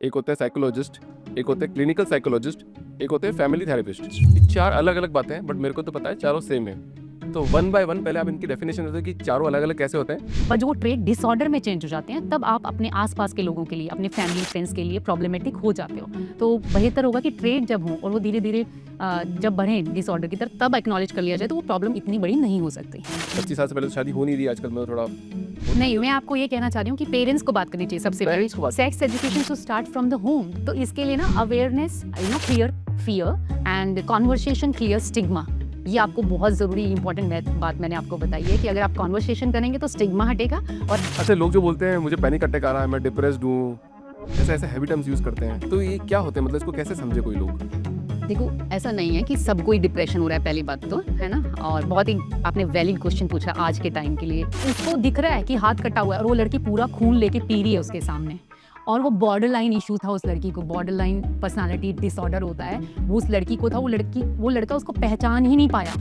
एक होता है साइकोलॉजिस्ट, एक होते हैं क्लिनिकल साइकोलॉजिस्ट, एक होते हैं फैमिली थेरेपिस्ट। ये चार अलग अलग बातें हैं, बट मेरे को तो पता है चारों सेम है। तो वन बाय वन पहले आप इनकी डेफिनेशन देते कि चारों अलग अलग कैसे होते हैं। पर जो वो ट्रेट डिसऑर्डर में चेंज हो जाते हैं तब आप अपने आसपास के लोगों के लिए, अपने फैमिली फ्रेंड्स के लिए प्रॉब्लमेटिक हो जाते हो। तो बेहतर होगा कि ट्रेट जब हो और वो धीरे धीरे जब बढ़े डिसऑर्डर की तरफ, तब एक्नॉलेज कर लिया जाए तो वो प्रॉब्लम इतनी बड़ी नहीं हो सकती। 25 साल से पहले तो शादी हो नहीं रही, आजकल मैं थोड़ा नहीं, मैं आपको ये कहना चाह रही हूँ कि पेरेंट्स को बात करनी चाहिए सबसे पहले। Parents को बात- sex education to start from the home. तो इसके लिए ना awareness, fear and conversation, clear stigma, ये आपको बहुत ज़रूरी इंपॉर्टेंट बात मैंने आपको बताई है कि अगर आप कॉन्वर्सेशन करेंगे तो स्टिग्मा हटेगा। और अच्छा, लोग जो बोलते हैं मुझे पैनिक अटैक आ रहा है, मैं डिप्रेस्ड हूँ, ऐसे ऐसे हैवी टर्म्स यूज करते हैं, तो ये क्या होते हैं? मतलब इसको कैसे समझे कोई लोग? देखो, ऐसा नहीं है कि सबको ही डिप्रेशन हो रहा है, पहली बात तो है ना। और बहुत ही आपने वैलिड क्वेश्चन पूछा आज के टाइम के लिए। उसको दिख रहा है कि हाथ कटा हुआ है और वो लड़की पूरा खून लेके पी रही है उसके सामने, और वो बॉर्डर लाइन इशू था उस लड़की को, बॉर्डर लाइन पर्सनालिटी डिसऑर्डर होता है, वो उस लड़की को था। वो लड़का उसको पहचान ही नहीं पाया।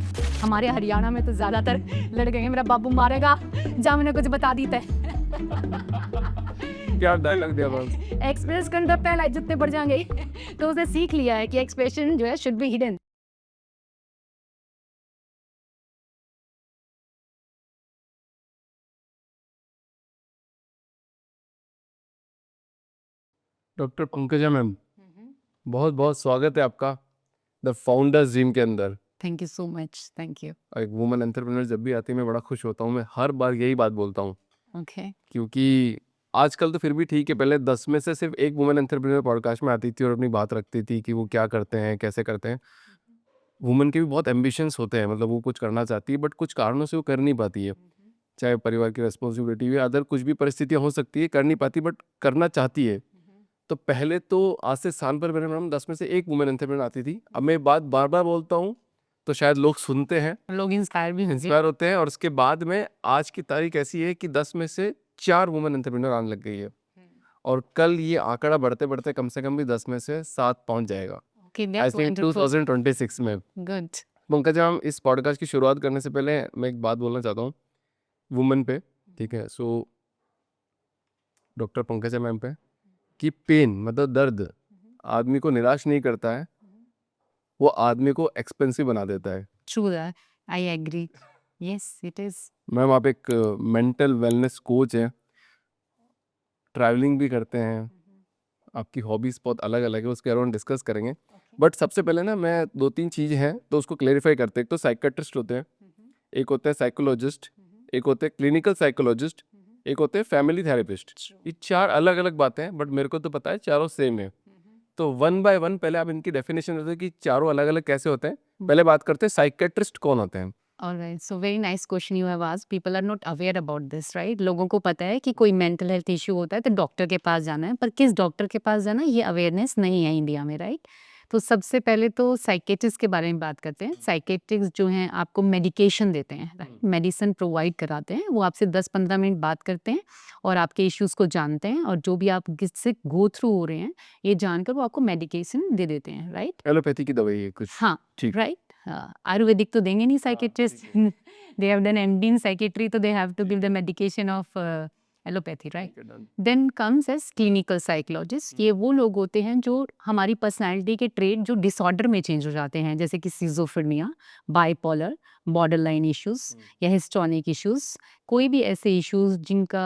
हमारे हरियाणा में तो ज़्यादातर लड़के हैं, मेरा बाबू मारेगा, जा मैंने कुछ बता दी थे। क्या डायलॉग दिया मैम? एक्सप्रेस करना पहला जितने बढ़ जाएंगे। तो उसे सीख लिया है कि एक्सप्रेशन जो है should be hidden. Doctor Pankaja ma'am, बहुत बहुत स्वागत है आपका द फाउंडर्स ड्रीम के अंदर। Thank you so much, thank you. एक वुमन एंटरप्रेन्योर जब भी आती है मैं बड़ा खुश होता हूँ, मैं हर बार यही बात बोलता हूँ, ओके। क्योंकि आजकल तो फिर भी ठीक है, पहले 10 में से सिर्फ एक वुमन एंटरप्रेन्योर पॉडकास्ट में आती थी और अपनी बात रखती थी कि वो क्या करते हैं, कैसे करते हैं। वुमन के भी बहुत एम्बिशंस होते हैं, मतलब वो कुछ करना चाहती है बट कुछ कारणों से वो कर नहीं पाती है, चाहे परिवार की रिस्पॉन्सिबिलिटी या अदर कुछ भी परिस्थितियाँ हो सकती है, कर नहीं पाती बट करना चाहती है। तो पहले तो आज से साल पर मेरे मैडम 10 में से एक वुमेन एंटरप्रेन्योर आती थी। अब मैं बात बार बार बोलता हूँ तो शायद लोग सुनते हैं, लोग इंस्पायर भी होंगे। इंस्पायर होते हैं, और उसके बाद में आज की तारीख ऐसी है कि 10 में से 4 वुमेन एंटरप्रेन्योर आने लग गई है, और कल ये आंकड़ा बढ़ते बढ़ते कम से कम भी 10 में से 7 पहुंच जाएगा ओके, आई दैट्स थिंक 2026 में। गुड। पंकज मैम, इस पॉडकास्ट की शुरुआत करने से पहले मैं एक बात बोलना चाहता हूँ वुमेन पे, ठीक है? सो डॉक्टर पंकजा मैम पे, कि पेन मतलब दर्द आदमी को निराश नहीं करता है, वो आदमी को एक्सपेंसिव बना देता है। True that, I agree. Yes, it is. Ma'am, आप एक मेंटल वेलनेस कोच हैं, ट्रैवलिंग भी करते हैं, आपकी हॉबीज़ बहुत अलग अलग है, उसके अराउंड डिस्कस करेंगे। बट सबसे पहले ना मैं 2-3 चीज़ हैं तो उसको क्लेरिफाई करते हैं। एक तो साइकेट्रिस्ट होते हैं, एक होता है साइकोलॉजिस्ट, एक होते हैं क्लिनिकल साइकोलॉजिस्ट, एक होते हैं फैमिली थेरेपिस्ट। ये चार अलग अलग बातें हैं, बट मेरे को तो पता है चारों सेम है। तो वन बाय वन पहले आप इनकी डेफिनेशन देते कि चारों अलग अलग कैसे होते हैं। पहले बात करते हैं साइकेट्रिस्ट कौन होते हैं। Alright, so very nice question you have asked. People are not aware about this, right. लोगों को पता है कि कोई मेंटल हेल्थ इशू होता है तो डॉक्टर के पास जाना है, पर किस डॉक्टर के पास जाना है ये अवेयरनेस नहीं है इंडिया में, राइट। तो सबसे पहले तो साइकेट्रिस्ट के बारे में बात करते हैं। साइकेट्रिस्ट जो हैं आपको मेडिकेशन देते हैं, राइट, मेडिसिन प्रोवाइड कराते हैं। वो आपसे 10-15 मिनट बात करते हैं और आपके इश्यूज को जानते हैं, और जो भी आप किससे गो थ्रू हो रहे हैं ये जानकर वो आपको मेडिकेशन दे देते हैं, राइट। एलोपैथी की दवाई है कुछ? हाँ, ठीक। राइट। आयुर्वेदिक तो देंगे नहीं psychiatrist. They have done MD in psychiatry, तो they have to give the medication of allopathy, right. Then comes as clinical psychologist. ये वो लोग होते हैं जो हमारी पर्सनालिटी के ट्रेट जो डिसऑर्डर में चेंज हो जाते हैं, जैसे कि schizophrenia, bipolar, border line issues या हिस्टोनिक इश्यूज, कोई भी ऐसे इश्यूज जिनका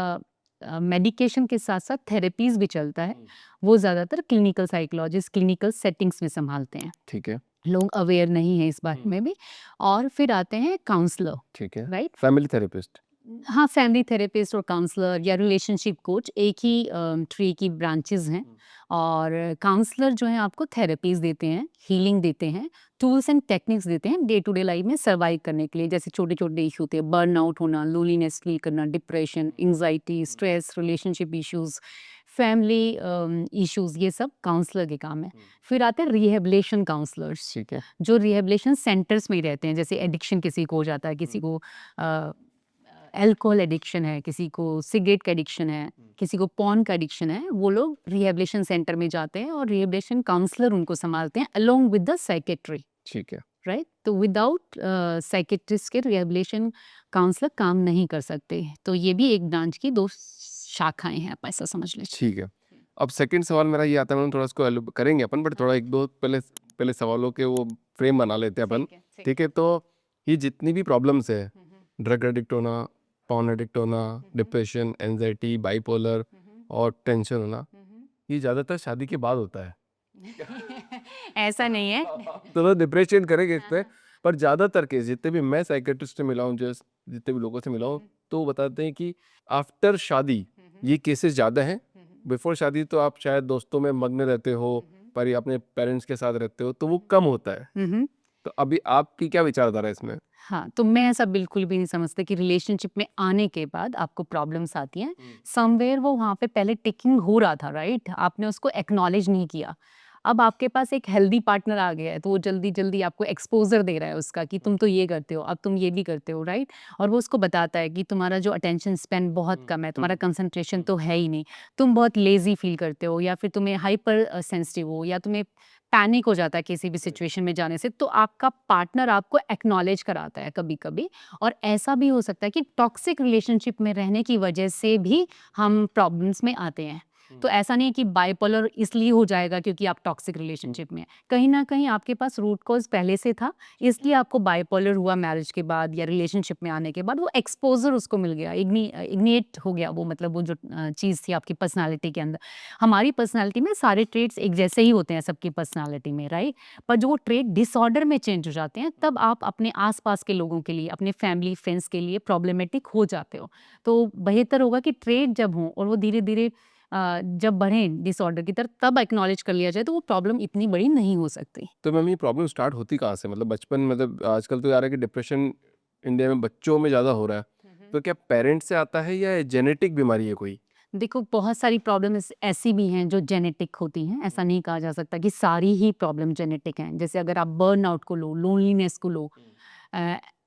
मेडिकेशन के साथ साथ थेरेपीज भी चलता है, वो ज़्यादातर क्लिनिकल साइकोलॉजिस्ट क्लिनिकल सेटिंग्स में संभालते हैं। ठीक है, लोग अवेयर नहीं है इस बारे में भी। और फिर आते हैं काउंसलर, ठीक है। राइट। Family therapist. हाँ, फैमिली थेरेपिस्ट और काउंसलर या रिलेशनशिप कोच एक ही ट्री की ब्रांचेस हैं। और काउंसलर जो है आपको थेरेपीज देते हैं, हीलिंग देते हैं, टूल्स एंड टेक्निक्स देते हैं डे टू डे लाइफ में सर्वाइव करने के लिए। जैसे छोटे छोटे इशू थे, बर्न आउट होना, लोनलीनेस फील करना, depression, anxiety, stress, relationship issues, family issues, ये सब काउंसलर के काम है। फिर आते हैं रिहेबिलिटेशन काउंसलर्स, ठीक है। जो रिहेबिलिटेशन सेंटर्स में ही रहते हैं। जैसे एडिक्शन किसी को हो जाता है, किसी को अल्कोहल एडिक्शन है, किसी को सिगरेट का एडिक्शन है, किसी को पॉर्न का एडिक्शन है, वो लोग रिहेबिलिटेशन सेंटर में जाते हैं और रिहेबिलिटेशन काउंसलर उनको संभालते हैं अलोंग विद द साइकेट्री, ठीक है। राइट। तो विदाउट साइकेट्रिस्ट के रिहेबिलिटेशन काउंसलर काम नहीं कर सकते। तो ये भी एक ब्रांच की दो शाखाएं हैं, आप ऐसा समझ लीजिए। ठीक है। अब सेकंड सवाल मेरा ये आता है, मैम थोड़ा इसको करेंगे अपन, बट थोड़ा एक दो पहले सवालों के वो फ्रेम बना लेते हैं अपन, ठीक है? तो ये जितनी भी प्रॉब्लम्स है, ड्रग एडिक्ट होना, पॉर्न एडिक्ट होना, डिप्रेशन, एंजाइटी, बाइपोलर और टेंशन होना, ये ज़्यादातर शादी के बाद होता है। ऐसा नहीं है। तो डिप्रेशन करेंगे इस पे, पर ज़्यादातर केस जितने भी मैं साइकेट्रिस्ट से मिला हूँ, जितने भी लोगों से मिला हूँ, तो वो बताते हैं कि आफ्टर शादी ये केसेस ज़्यादा हैं। बिफोर शादी तो आप शायद दोस्तों में मग्न रहते हो, पर ये अपने पेरेंट्स के साथ रहते हो, तो वो कम होता है। तो अभी आपकी क्या विचारधारा है इसमें? हाँ, तो मैं ऐसा बिल्कुल भी नहीं समझती कि रिलेशनशिप में आने के बाद आपको प्रॉब्लम्स आती हैं। समवेयर वो वहाँ पे पहले टिकिंग हो रहा था, राइट? आपने उसको एक्नॉलेज नहीं किया। अब आपके पास एक हेल्दी पार्टनर आ गया है, तो वो जल्दी-जल्दी आपको एक्सपोज़र दे रहा है उसका कि तुम तो ये करते हो, अब तुम ये भी करते हो, राइट? और वो उसको बताता है कि तुम्हारा जो अटेंशन स्पैन बहुत कम है, तुम्हारा कंसंट्रेशन तो है ही नहीं, तुम बहुत लेज़ी फ़ील करते हो या फिर तुम्हें हाइपर सेंसिटिव हो या तुम्हें पैनिक हो जाता है किसी भी सिचुएशन में जाने से, तो आपका पार्टनर आपको एक्नॉलेज कराता है कभी-कभी। और ऐसा भी हो सकता है कि टॉक्सिक रिलेशनशिप में रहने की वजह से भी हम प्रॉब्लम्स में आते हैं। तो ऐसा नहीं है कि बाइपोलर इसलिए हो जाएगा क्योंकि आप टॉक्सिक रिलेशनशिप में हैं। कहीं न कहीं आपके पास रूट कॉज़ पहले से था, इसलिए आपको बाइपोलर हुआ मैरिज के बाद या रिलेशनशिप में आने के बाद, वो एक्सपोज़र उसको मिल गया, इग्निएट हो गया वो, मतलब वो जो चीज़ थी आपकी पर्सनैलिटी के अंदर। हमारी पर्सनैलिटी में सारे ट्रेट्स एक जैसे ही होते हैं सबकी पर्सनैलिटी में, राइट? पर जो वो ट्रेट डिसऑर्डर में चेंज हो जाते हैं, तब आप अपने आस-पास के लोगों के लिए, अपने फैमिली, फ्रेंड्स के लिए प्रॉब्लमेटिक हो जाते हो। तो बेहतर होगा कि ट्रेट जब हों और वो धीरे-धीरे जब बढ़ें डिसऑर्डर की तरफ, तब एक्नॉलेज कर लिया जाए, तो वो प्रॉब्लम इतनी बड़ी नहीं हो सकती। तो मैम ये प्रॉब्लम स्टार्ट होती कहाँ से? मतलब बचपन, मतलब आजकल तो यार है कि डिप्रेशन इंडिया में बच्चों में ज़्यादा हो रहा है। तो क्या पेरेंट्स से आता है या जेनेटिक बीमारी है कोई? देखो, बहुत सारी प्रॉब्लम्स ऐसी भी हैं जो जेनेटिक होती हैं। ऐसा नहीं कहा जा सकता कि सारी ही प्रॉब्लम जेनेटिक हैं। जैसे अगर आप बर्नआउट को लो, लोनलीनेस को लो,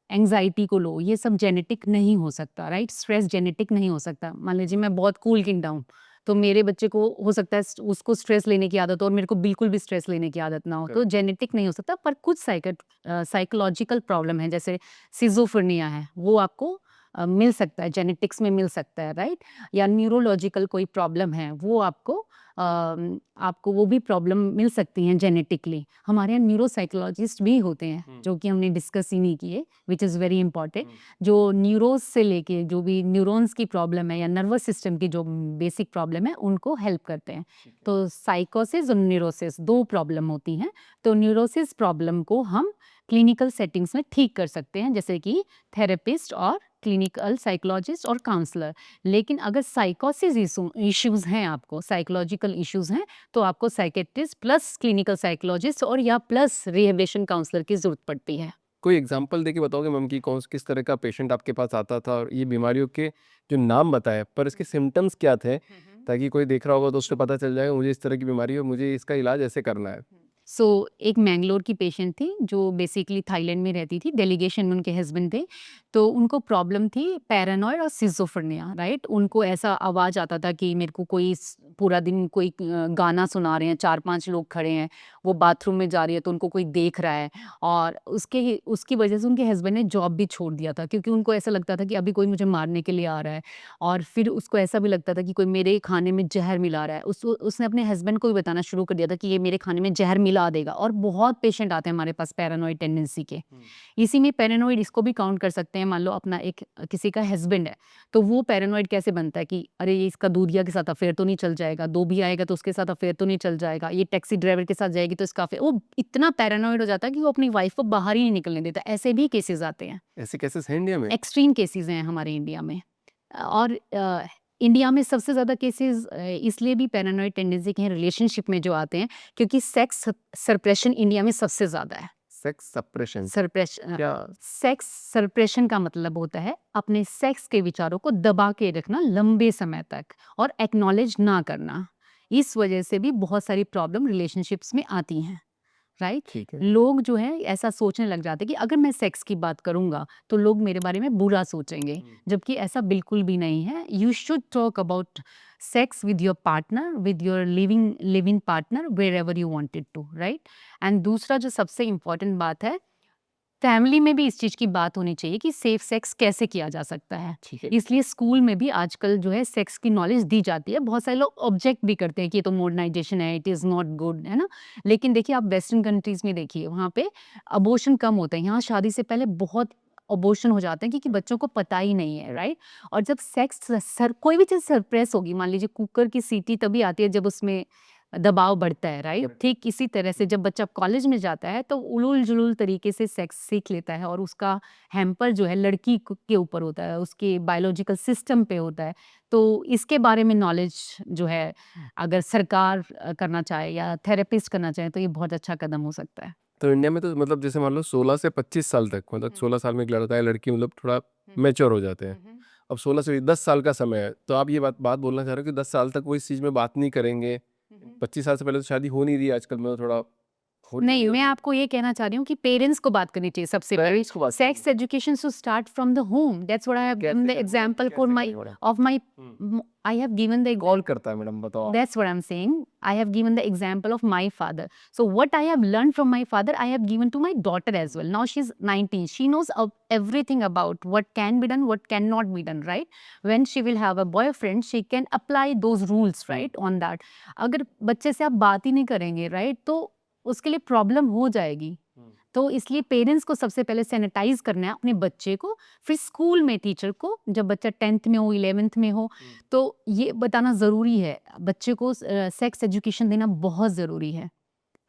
एंग्जायटी को लो, ये सब जेनेटिक नहीं हो सकता, राइट? स्ट्रेस जेनेटिक नहीं हो सकता। मान लीजिए मैं बहुत कूल किंग हूँ, तो मेरे बच्चे को हो सकता है उसको स्ट्रेस लेने की आदत हो और मेरे को बिल्कुल भी स्ट्रेस लेने की आदत ना हो, तो करेक्ट। जेनेटिक नहीं हो सकता। पर कुछ साइकोलॉजिकल प्रॉब्लम है, जैसे सिज़ोफ्रेनिया है, वो आपको मिल सकता है, जेनेटिक्स में मिल सकता है, राइट? या न्यूरोलॉजिकल कोई प्रॉब्लम है, वो आपको वो भी प्रॉब्लम मिल सकती हैं जेनेटिकली। हमारे यहाँ न्यूरोसाइकोलॉजिस्ट भी होते हैं, जो कि हमने डिस्कस ही नहीं किए, व्हिच इज़ वेरी इंपॉर्टेंट। जो न्यूरोस से लेके जो भी न्यूरॉन्स की प्रॉब्लम है या नर्वस सिस्टम की जो बेसिक प्रॉब्लम है, उनको हेल्प करते हैं। तो साइकोसिस और न्यूरोसिस 2 प्रॉब्लम होती हैं। तो न्यूरोसिस प्रॉब्लम को हम क्लिनिकल सेटिंग्स में ठीक कर सकते हैं, जैसे कि थेरेपिस्ट और क्लिनिकल साइकोलॉजिस्ट और काउंसलर। लेकिन अगर साइकोसिस इश्यूज़ हैं, आपको साइकोलॉजिकल इश्यूज़ हैं, तो आपको साइकियाट्रिस्ट प्लस क्लिनिकल साइकोलॉजिस्ट और या प्लस रिहैबिलिटेशन काउंसलर की ज़रूरत पड़ती है। कोई एग्जांपल देके बताओगे मैम कि किस तरह का पेशेंट आपके पास आता था, और ये बीमारियों के जो नाम बताए, पर इसके सिम्टम्स क्या थे, ताकि कोई देख रहा होगा तो उससे पता चल जाएगा मुझे इस तरह की बीमारी है और मुझे इसका इलाज ऐसे करना है? सो एक मैंगलोर की पेशेंट थी जो बेसिकली थाईलैंड में रहती थी, डेलीगेशन में उनके हस्बैंड थे। तो उनको प्रॉब्लम थी पैरानॉइड और सिज़ोफ्रेनिया, राइट? उनको ऐसा आवाज़ आता था कि मेरे को कोई पूरा दिन कोई गाना सुना रहे हैं, 4-5 लोग खड़े हैं, वो बाथरूम में जा रही है तो उनको कोई देख रहा है। और उसकी वजह से उनके हस्बैंड ने जॉब भी छोड़ दिया था, क्योंकि उनको ऐसा लगता था कि अभी कोई मुझे मारने के लिए आ रहा है। और फिर उसको ऐसा भी लगता था कि कोई मेरे खाने में ज़हर मिला रहा है। उसने अपने हस्बैंड को भी बताना शुरू कर दिया था कि ये मेरे खाने में ज़हर मिला देगा। और बहुत पेशेंट आते हैं हमारे पास पैरानॉइड टेंडेंसी के। इसी में पैरानॉइड इसको भी काउंट कर सकते हैं। मान लो अपना एक किसी का हस्बैंड है, तो वो पैरानॉइड कैसे बनता है कि अरे ये इसका दूधिया के साथ अफेयर तो नहीं चल जाएगा, धोबी आएगा तो उसके साथ अफेयर तो नहीं चल जाएगा, ये टैक्सी ड्राइवर के साथ जाएगी तो इसका अफेयर, वो इतना पैरानॉइड हो जाता है कि वो अपनी वाइफ को बाहर ही नहीं निकलने देता। ऐसे भी केसेस आते हैं। ऐसे केसेस हैं इंडिया में? एक्सट्रीम केसेस हैं हमारे इंडिया में। और इंडिया में सबसे ज़्यादा केसेस इसलिए भी पैरानॉइड टेंडेंसी के हैं रिलेशनशिप में जो आते हैं, क्योंकि सेक्स सप्रेशन इंडिया में सबसे ज़्यादा है। सेक्स सप्रेशन सप्रेशन क्या? सेक्स सप्रेशन का मतलब होता है अपने सेक्स के विचारों को दबा के रखना लंबे समय तक और एक्नॉलेज ना करना। इस वजह से भी बहुत सारी प्रॉब्लम रिलेशनशिप्स में आती हैं, राइट? ठीक है। लोग जो है ऐसा सोचने लग जाते हैं कि अगर मैं सेक्स की बात करूंगा तो लोग मेरे बारे में बुरा सोचेंगे, जबकि ऐसा बिल्कुल भी नहीं है। You should talk about sex with your partner, with your living partner, wherever you wanted to, right? And दूसरा जो सबसे इम्पोर्टेंट बात है, फैमिली में भी इस चीज़ की बात होनी चाहिए कि सेफ सेक्स कैसे किया जा सकता है। ठीक है। इसलिए स्कूल में भी आजकल जो है सेक्स की नॉलेज दी जाती है। बहुत सारे लोग ऑब्जेक्ट भी करते हैं कि ये तो मॉडर्नाइजेशन है, इट इज़ नॉट गुड, है ना? लेकिन देखिए आप वेस्टर्न कंट्रीज़ में देखिए, वहाँ पे अबॉर्शन कम होते हैं। यहाँ शादी से पहले बहुत अबॉर्शन हो जाते हैं क्योंकि बच्चों को पता ही नहीं है, राइट? और जब सेक्स सर कोई भी चीज़ सरप्रेस होगी, मान लीजिए कुकर की सीटी तभी आती है जब उसमें दबाव बढ़ता है, राइट? करेक्ट। ठीक इसी तरह से जब बच्चा कॉलेज में जाता है तो उलूल-जुलूल तरीके से सेक्स सीख लेता है और उसका हैम्पर जो है लड़की के ऊपर होता है, उसके बायोलॉजिकल सिस्टम पे होता है। तो इसके बारे में नॉलेज जो है अगर सरकार करना चाहे या थेरेपिस्ट करना चाहे तो ये बहुत अच्छा कदम हो सकता है। तो इंडिया में तो मतलब जैसे मान लो 16 से 25 साल तक, मतलब 16 साल में एक लड़का या लड़की मतलब थोड़ा मैच्योर हो जाते हैं। अब 16 से 10 साल का समय है, तो आप ये बात बात बोलना चाह रहे हो कि 10 साल तक वो इस चीज़ में बात नहीं करेंगे। 25 साल से पहले तो शादी हो नहीं रही है आजकल, में थोड़ा हो नहीं नहीं, रही मैं है। आपको ये कहना चाह रही हूँ कि पेरेंट्स को बात करनी चाहिए सबसे पहले। पेरेंट्स को बात करनी sex education should start from the home. That's what I have given the example for my of my I have given the call करता है मैडम, बताओ आप। That's what I'm saying. I have given the example of my father. So what I have learned from my father, I have given to my daughter as well. Now she's 19. She knows everything about what can be done, what cannot be done, right? When she will have a boyfriend, she can apply those rules, right, on that. अगर बच्चे से आप बात ही नहीं करेंगे, right, तो उसके लिए प्रॉब्लम हो जाएगी। तो इसलिए पेरेंट्स को सबसे पहले सैनिटाइज करना है अपने बच्चे को, फिर स्कूल में टीचर को, जब बच्चा 10th में हो, 11th में हो, तो ये बताना ज़रूरी है। बच्चे को सेक्स एजुकेशन देना बहुत ज़रूरी है।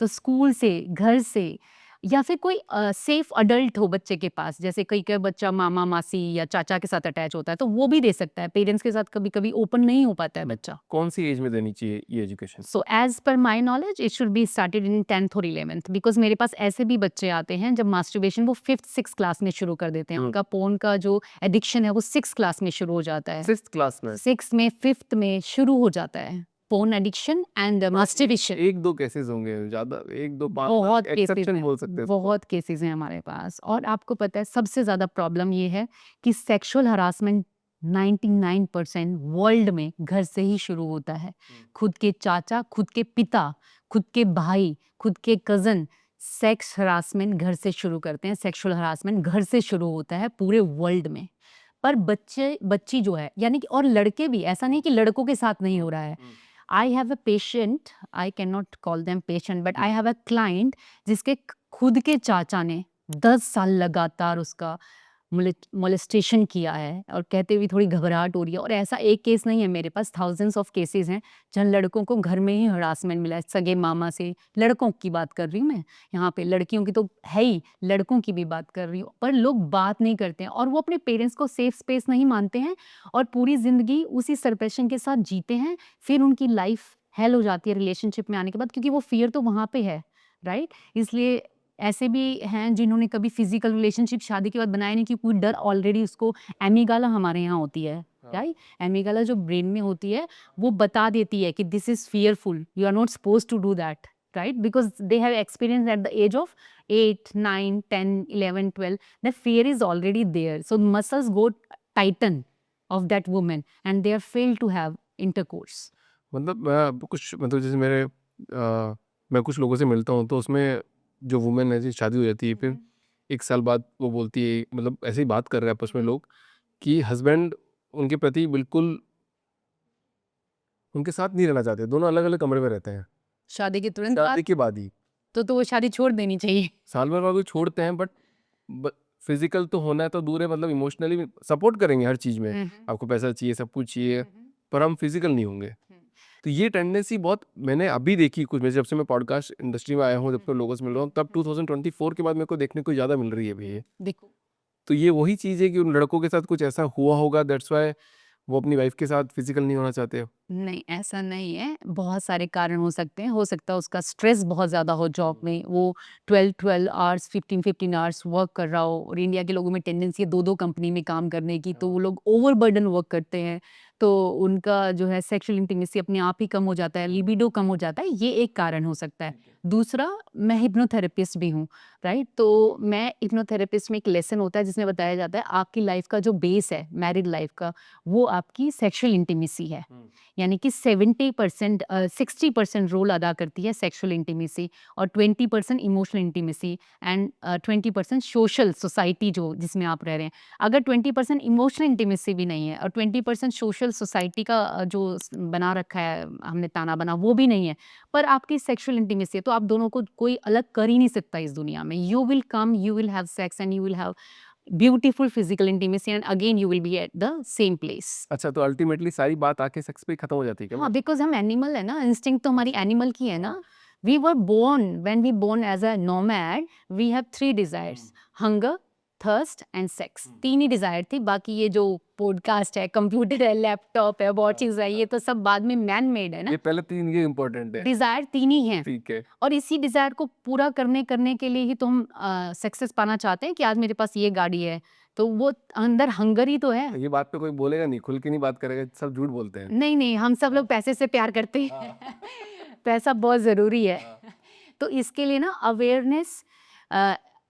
तो स्कूल से, घर से या फिर कोई सेफ अडल्ट हो बच्चे के पास, जैसे कई बच्चा मामा, मासी या चाचा के साथ अटैच होता है, तो वो भी दे सकता है। पेरेंट्स के साथ कभी-कभी ओपन नहीं हो पाता है बच्चा। कौन सी एज में देनी चाहिए ये education? So as per my knowledge it should be started in 10th और 11th, बिकॉज मेरे पास ऐसे भी बच्चे आते हैं जब मास्टरबेशन वो 5th-6th क्लास में शुरू कर देते हैं। उनका पोर्न का जो एडिक्शन है वो 6th क्लास में शुरू हो जाता है। 6th क्लास में? 6th में, 5th में शुरू हो जाता है पोर्न एडिक्शन एंड मास्टरबेशन। एक दो केसेस होंगे, ज्यादा एक दो पांच बहुत केसेस एक्सेप्शन हैं, बोल सकते हैं इसको। बहुत केसेस हैं हमारे पास। और आपको पता है सबसे ज़्यादा प्रॉब्लम ये है कि सेक्सुअल हरासमेंट 99% वर्ल्ड में घर से ही शुरू होता है। खुद के चाचा, खुद के पिता, खुद के भाई, खुद के कज़न सेक्स हरासमेंट घर से शुरू करते हैं। सेक्सुअल हरासमेंट घर से शुरू होता है पूरे वर्ल्ड में। पर बच्ची जो है, यानी कि और लड़के भी, ऐसा नहीं कि लड़कों के साथ नहीं हो रहा है। I have a patient, I can not call them patient, but I have a client जिसके खुद के चाचा ने 10 साल लगातार उसका मोलेस्टेशन किया है, और कहते हुए थोड़ी घबराहट हो रही है। और ऐसा एक केस नहीं है, मेरे पास थाउजेंड्स ऑफ केसेस हैं जहाँ लड़कों को घर में ही हरासमेंट मिला है, सगे मामा से। लड़कों की बात कर रही हूँ मैं यहाँ पे, लड़कियों की तो है ही, लड़कों की भी बात कर रही हूँ। पर लोग बात नहीं करते हैं और वो अपने पेरेंट्स को सेफ स्पेस नहीं मानते हैं और पूरी ज़िंदगी उसी सरप्रेशन के साथ जीते हैं। फिर उनकी लाइफ हेल हो जाती है रिलेशनशिप में आने के बाद, क्योंकि वो फियर तो वहाँ पे है, राइट? इसलिए ऐसे भी हैं जिन्होंने कभी फिजिकल रिलेशनशिप शादी के बाद बनाया नहीं, क्योंकि कोई डर ऑलरेडी उसको, एमिगाला हमारे यहाँ होती है, राइट? एमिगाला जो ब्रेन में होती है वो बता देती है कि this is fearful, you are not suppose to do that, right? Because they have experience at the age of 8, 9, 10, 11, 12, the fear is already there, so muscles go tighten of that women and they are fail to have intercourse. मतलब कुछ मतलब जैसे मैं कुछ लोगों से मिलता हूँ, तो उसमें जो वुमेन है, शादी हो जाती है, फिर 1 साल बाद वो बोलती है, मतलब ऐसे ही बात कर रहे हैं आपस में लोग, कि हस्बैंड उनके प्रति बिल्कुल उनके साथ नहीं रहना चाहते, दोनों अलग अलग कमरे में रहते हैं शादी के तुरंत शादी बाद के बाद ही। तो वो शादी छोड़ देनी चाहिए। साल भर बाद वो छोड़ते हैं, बट फिजिकल तो होना है तो दूर है, मतलब इमोशनली सपोर्ट करेंगे हर चीज़ में, आपको पैसा चाहिए, सब कुछ चाहिए, पर हम फिजिकल नहीं होंगे। तो ये टेंडेंसी बहुत मैंने अभी देखी, कुछ मैं जब से मैं पॉडकास्ट इंडस्ट्री में आया हूँ, जब तो लोगों से मिल रहा हूँ, तब 2024 के बाद मेरे को देखने को ज़्यादा मिल रही है अभी ये। देखो, तो ये वही चीज़ है कि उन लड़कों के साथ कुछ ऐसा हुआ होगा, दैट्स वाई वो अपनी वाइफ के साथ फिजिकल नहीं होना चाहते। नहीं ऐसा नहीं है, बहुत सारे कारण हो सकते हैं। हो सकता है उसका स्ट्रेस बहुत ज़्यादा हो जॉब में, वो 12 आवर्स 15 आवर्स वर्क कर रहा हो, और इंडिया के लोगों में टेंडेंसी है 2 कंपनी में काम करने की, तो वो लोग ओवरबर्डन वर्क करते हैं, तो उनका जो है सेक्सुअल इंटीमेसी अपने आप ही कम हो जाता है, लिबिडो कम हो जाता है, ये एक कारण हो सकता है। दूसरा मैं हिप्नोथेरेपिस्ट भी हूँ, राइट? तो मैं हिप्नोथेरेपिस्ट में एक लेसन होता है जिसमें बताया जाता है आपकी लाइफ का जो बेस है मैरिड लाइफ का, वो आपकी सेक्सुअल इंटीमेसी है। यानी कि 70% 60% रोल अदा करती है सेक्सुअल इंटीमेसी, और 20% emotional intimacy, and 20% social society जो जिसमें आप रह रहे हैं। अगर 20% इमोशनल इंटीमेसी भी नहीं है और 20% सोशल सोसाइटी का बना रखा है हमने ताना बना, वो भी नहीं है, पर आपकी सेक्सुअल इंटीमेसी है, तो आप दोनों को कोई अलग कर ही नहीं सकता इस दुनिया में। You will come, you will have sex and you will have beautiful physical intimacy, and again you will B eight the same place. अच्छा, तो अल्टीमेटली सारी बात आके सेक्स पे ही खत्म हो जाती है क्या? हाँ, बिकॉज हम एनिमल है ना, इंस्टिंक्ट तो हमारी एनिमल की है ना। We were born, when we born as a nomad, we have 3 desires, hunger, thirst and sex. 3 ही डिजायर थी, बाकी ये जो पॉडकास्ट है, कंप्यूटर है, लैपटॉप है, वॉचेस है, ये तो सब बाद में मैन मेड है ना। ये पहले 3 ये इम्पोर्टेंट है। डिजायर 3 ही हैं, ठीक है। और इसी डिजायर को पूरा करने के लिए ही तो हम सक्सेस पाना चाहते हैं कि आज मेरे पास ये गाड़ी है, तो वो अंदर हंगर ही तो है। ये बात पे कोई बोलेगा नहीं, खुल के नहीं बात करेगा, सब झूठ बोलते हैं। नहीं, हम सब लोग पैसे से प्यार करते हैं। पैसा बहुत ज़रूरी है। तो इसके लिए ना awareness,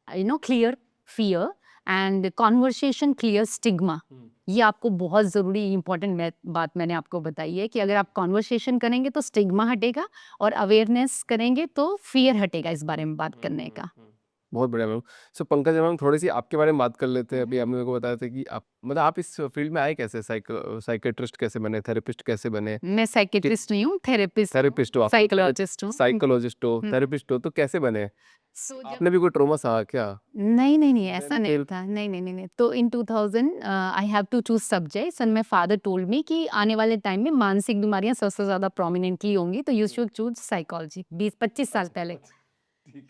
clear fear and conversation, clear stigma, ये आपको बहुत ज़रूरी इंपॉर्टेंट बात मैंने आपको बताई है कि अगर आप कॉन्वर्सेशन करेंगे तो स्टिग्मा हटेगा, और अवेयरनेस करेंगे तो फियर हटेगा इस बारे में बात करने का। बहुत बढ़िया मैम। सो पंकज मैम, थोड़ी सी आपके बारे में बात कर लेते हैं। अभी आपने मेरे को बताया था कि आप मतलब आप इस फील्ड में आए कैसे, साइकेट्रिस्ट कैसे बने, थेरेपिस्ट कैसे बने? मैं साइकेट्रिस्ट नहीं हूँ, थेरेपिस्ट हो आप? साइकोलॉजिस्ट हूँ। साइकोलॉजिस्ट हो, थेरेपिस्ट हो, तो कैसे बने? आपने भी कोई ट्रॉमा सहा क्या? नहीं, ऐसा नहीं था। नहीं। तो in 2000 I have to choose subjects, and my father told me कि आने वाले टाइम में मानसिक बीमारियां सबसे ज्यादा प्रोमिनेंटली होंगी, तो यू शुड चूज साइकोलॉजी। 20-25 साल पहले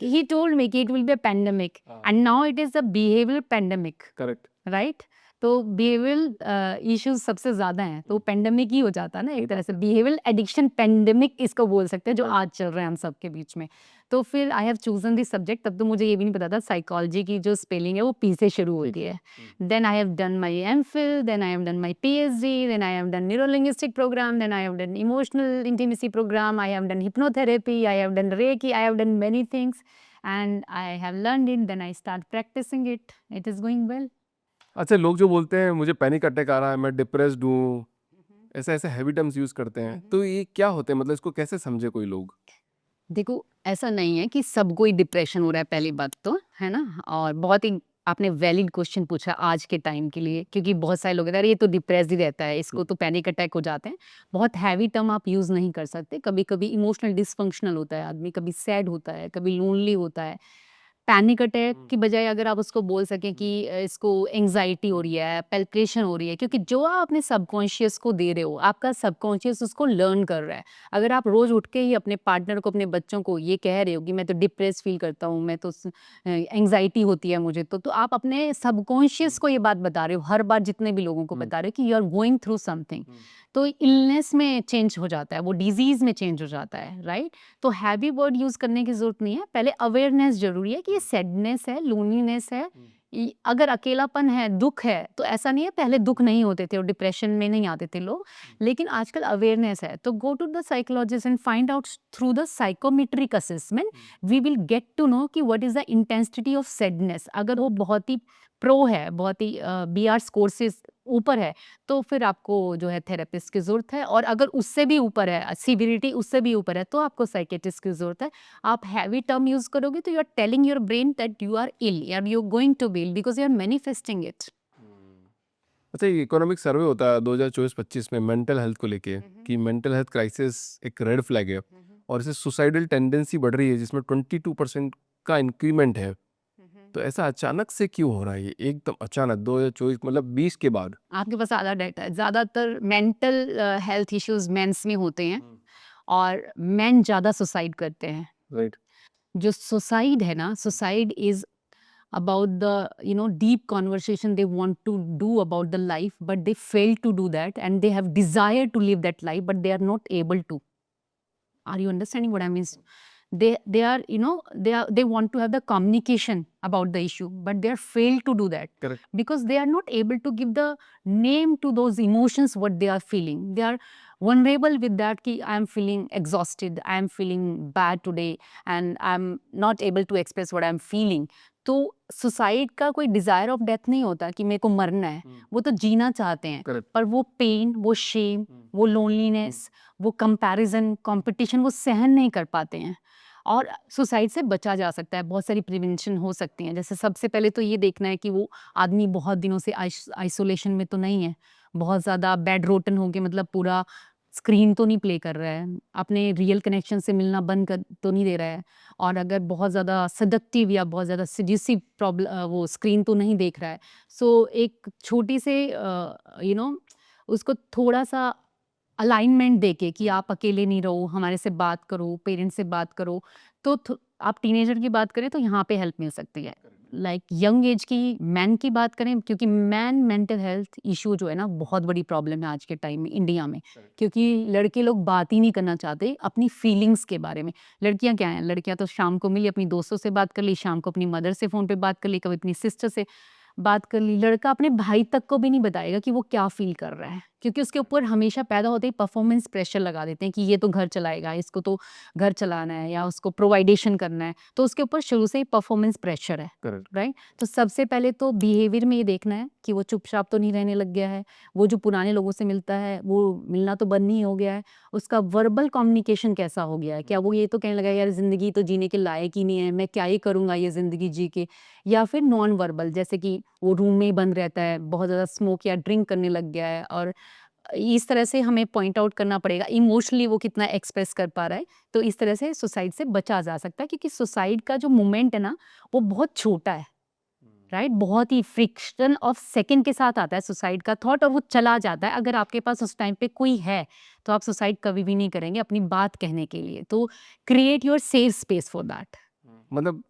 he told me कि it will be a pandemic, and now it is a behavioral pandemic, correct. Right? तो बिहेवियरल इश्यूज सबसे ज़्यादा हैं, तो पेंडेमिक ही हो जाता है ना एक तरह से। बिहेवियरल एडिक्शन पेंडेमिक इसको बोल सकते हैं, जो आज चल रहा है हम सबके बीच में। तो फिर I have chosen this subject. तब तो मुझे ये भी नहीं पता था साइकोलॉजी की जो स्पेलिंग है वो पी से शुरू होती है। Then I have done my MPhil, then I have done my PhD, then I have done neurolinguistic program, then I have done emotional intimacy program, I have done hypnotherapy, I have done reiki, I have done many things, and I have learned it, then I start practicing it. It is going well. अच्छा, लोग जो बोलते हैं मुझे panic attack आ रहा है, मैं depressed हूँ, ऐसे ऐसे हैवी टर्म्स यूज करते हैं, तो ये क्या होते हैं? मतलब इसको कैसे समझे कोई लोग? देखो, ऐसा नहीं है कि सबको ही डिप्रेशन हो रहा है, पहली बात तो, है ना? और बहुत ही आपने वैलिड क्वेश्चन पूछा आज के टाइम के लिए, क्योंकि बहुत सारे लोग कहते हैं अरे ये तो डिप्रेस्ड ही रहता है, इसको तो पैनिक अटैक हो जाते हैं। बहुत हैवी टर्म आप यूज़ नहीं कर सकते। कभी-कभी इमोशनल डिसफंक्शनल होता है आदमी, कभी सैड होता है, कभी लोनली होता है। पैनिक अटैक की बजाय अगर आप उसको बोल सकें कि इसको एंग्जाइटी हो रही है, पैल्पिटेशन हो रही है, क्योंकि जो आप अपने सबकॉन्शियस को दे रहे हो, आपका सबकॉन्शियस उसको लर्न कर रहा है। अगर आप रोज़ उठ के ही अपने पार्टनर को, अपने बच्चों को ये कह रहे हो कि मैं तो डिप्रेस फील करता हूँ, मैं तो एंग्जाइटी होती है मुझे, तो आप अपने सबकॉन्शियस को ये बात बता रहे हो, हर बार जितने भी लोगों को बता रहे हो कि you are going through something. तो इलनेस में चेंज हो जाता है, वो डिजीज़ में चेंज हो जाता है, राइट? तो हैवी वर्ड यूज़ करने की ज़रूरत नहीं है। पहले अवेयरनेस ज़रूरी है कि ये सैडनेस है, लोनलीनेस है, अगर अकेलापन है, दुख है, तो ऐसा नहीं है पहले दुख नहीं होते थे और डिप्रेशन में नहीं आते थे लोग, लेकिन आजकल अवेयरनेस है। तो go to the psychologist and find out through the psychometric assessment, we will get to know कि what is the intensity of sadness. अगर वो बहुत ही प्रो है, बहुत ही BR स्कोर से ऊपर है, तो फिर आपको जो है थेरेपिस्ट की ज़रूरत है, और अगर उससे भी ऊपर है, सीवियरिटी उससे भी ऊपर है, तो आपको साइकियाट्रिस्ट की ज़रूरत है। आप हैवी टर्म यूज़ करोगे तो you are telling your brain that you are ill, and you are going to be ill because you are manifesting it. अच्छा, ये इकोनॉमिक सर्वे होता है 2024-25 में मेंटल हेल्थ को लेके, कि मेंटल हेल्थ क्राइसिस एक रेड फ्लैग है, और इससे सुसाइडल टेंडेंसी बढ़ रही है, जिसमें 22% का इंक्रीमेंट है। तो ऐसा अचानक से क्यों हो रहा है? ये एकदम अचानक 2024 मतलब 20 के बाद। आपके पास ज़्यादा डाटा है। ज़्यादातर मेंटल हेल्थ इश्यूज़ मेंस में होते हैं, और मेन ज़्यादा सुसाइड करते हैं। राइट। जो सुसाइड है ना, suicide is about the deep conversation they want to do about the life, but they fail to do that, and they have desire to live that life, but they are not able to. Are you understanding what I mean? They are they want to have the communication about the issue, but they are failed to do that. Correct. Because they are not able to give the name to those emotions what they are feeling. They are vulnerable with that कि I am feeling exhausted, I am feeling bad today and I am not able to express what I am feeling. तो suicide का कोई desire of death नहीं होता कि मेरे को मरना है, वो तो जीना चाहते हैं, करेक्ट। पर वो पेन, वो शेम, वो लोनलीनेस, वो कंपैरिजन, कंपटीशन वो सहन नहीं कर पाते हैं। और सुसाइड से बचा जा सकता है, बहुत सारी प्रिवेंशन हो सकती हैं। जैसे सबसे पहले तो ये देखना है कि वो आदमी बहुत दिनों से आइसोलेशन में तो नहीं है, बहुत ज़्यादा बेड रोटन हो के मतलब पूरा स्क्रीन तो नहीं प्ले कर रहा है, अपने रियल कनेक्शन से मिलना बंद कर तो नहीं दे रहा है, और अगर बहुत ज़्यादा सडक्टिव या बहुत ज़्यादा सेड्यूसिव प्रॉब्लम वो स्क्रीन तो नहीं देख रहा है। सो एक छोटी से उसको थोड़ा सा अलाइनमेंट देके कि आप अकेले नहीं रहो, हमारे से बात करो, पेरेंट्स से बात करो। तो आप टीनेजर की बात करें तो यहाँ पे हेल्प मिल सकती है। लाइक यंग एज की मैन की बात करें, क्योंकि मैन मेंटल हेल्थ इशू जो है ना बहुत बड़ी प्रॉब्लम है आज के टाइम में इंडिया में, क्योंकि लड़के लोग बात ही नहीं करना चाहते अपनी फीलिंग्स के बारे में। लड़कियां क्या हैं, लड़कियां तो शाम को मिली अपनी दोस्तों से बात कर ली, शाम को अपनी मदर से फ़ोन पे बात कर ली, कभी अपनी सिस्टर से बात कर ली। लड़का अपने भाई तक को भी नहीं बताएगा कि वो क्या फील कर रहा है, क्योंकि उसके ऊपर हमेशा पैदा होते ही परफॉर्मेंस प्रेशर लगा देते हैं कि ये तो घर चलाएगा, इसको तो घर चलाना है या उसको प्रोवाइडेशन करना है, तो उसके ऊपर शुरू से ही परफॉर्मेंस प्रेशर है। करेक्ट। राइट। तो सबसे पहले तो बिहेवियर में ये देखना है कि वो चुपचाप तो नहीं रहने लग गया है, वो जो पुराने लोगों से मिलता है वो मिलना तो बंद नहीं हो गया है, उसका वर्बल कम्युनिकेशन कैसा हो गया है, क्या वो ये तो कहने लगा यार ज़िंदगी तो जीने के लायक ही नहीं है, मैं क्या ही करूँगा ये ज़िंदगी जी के, या फिर नॉन वर्बल जैसे कि वो रूम में ही बंद रहता है, बहुत ज़्यादा स्मोक या ड्रिंक करने लग गया है, और इस तरह से हमें पॉइंट आउट करना पड़ेगा इमोशनली वो कितना एक्सप्रेस कर पा रहा है। तो इस तरह से सुसाइड से बचा जा सकता है, क्योंकि सुसाइड का जो मोमेंट है ना वो बहुत छोटा है। राइट, बहुत ही फ्रिक्शन ऑफ सेकंड के साथ आता है सुसाइड का थॉट, और वो चला जाता है। अगर आपके पास उस टाइम पे कोई है तो आप सुसाइड कभी भी नहीं करेंगे अपनी बात कहने के लिए। तो create your safe space for that. मतलब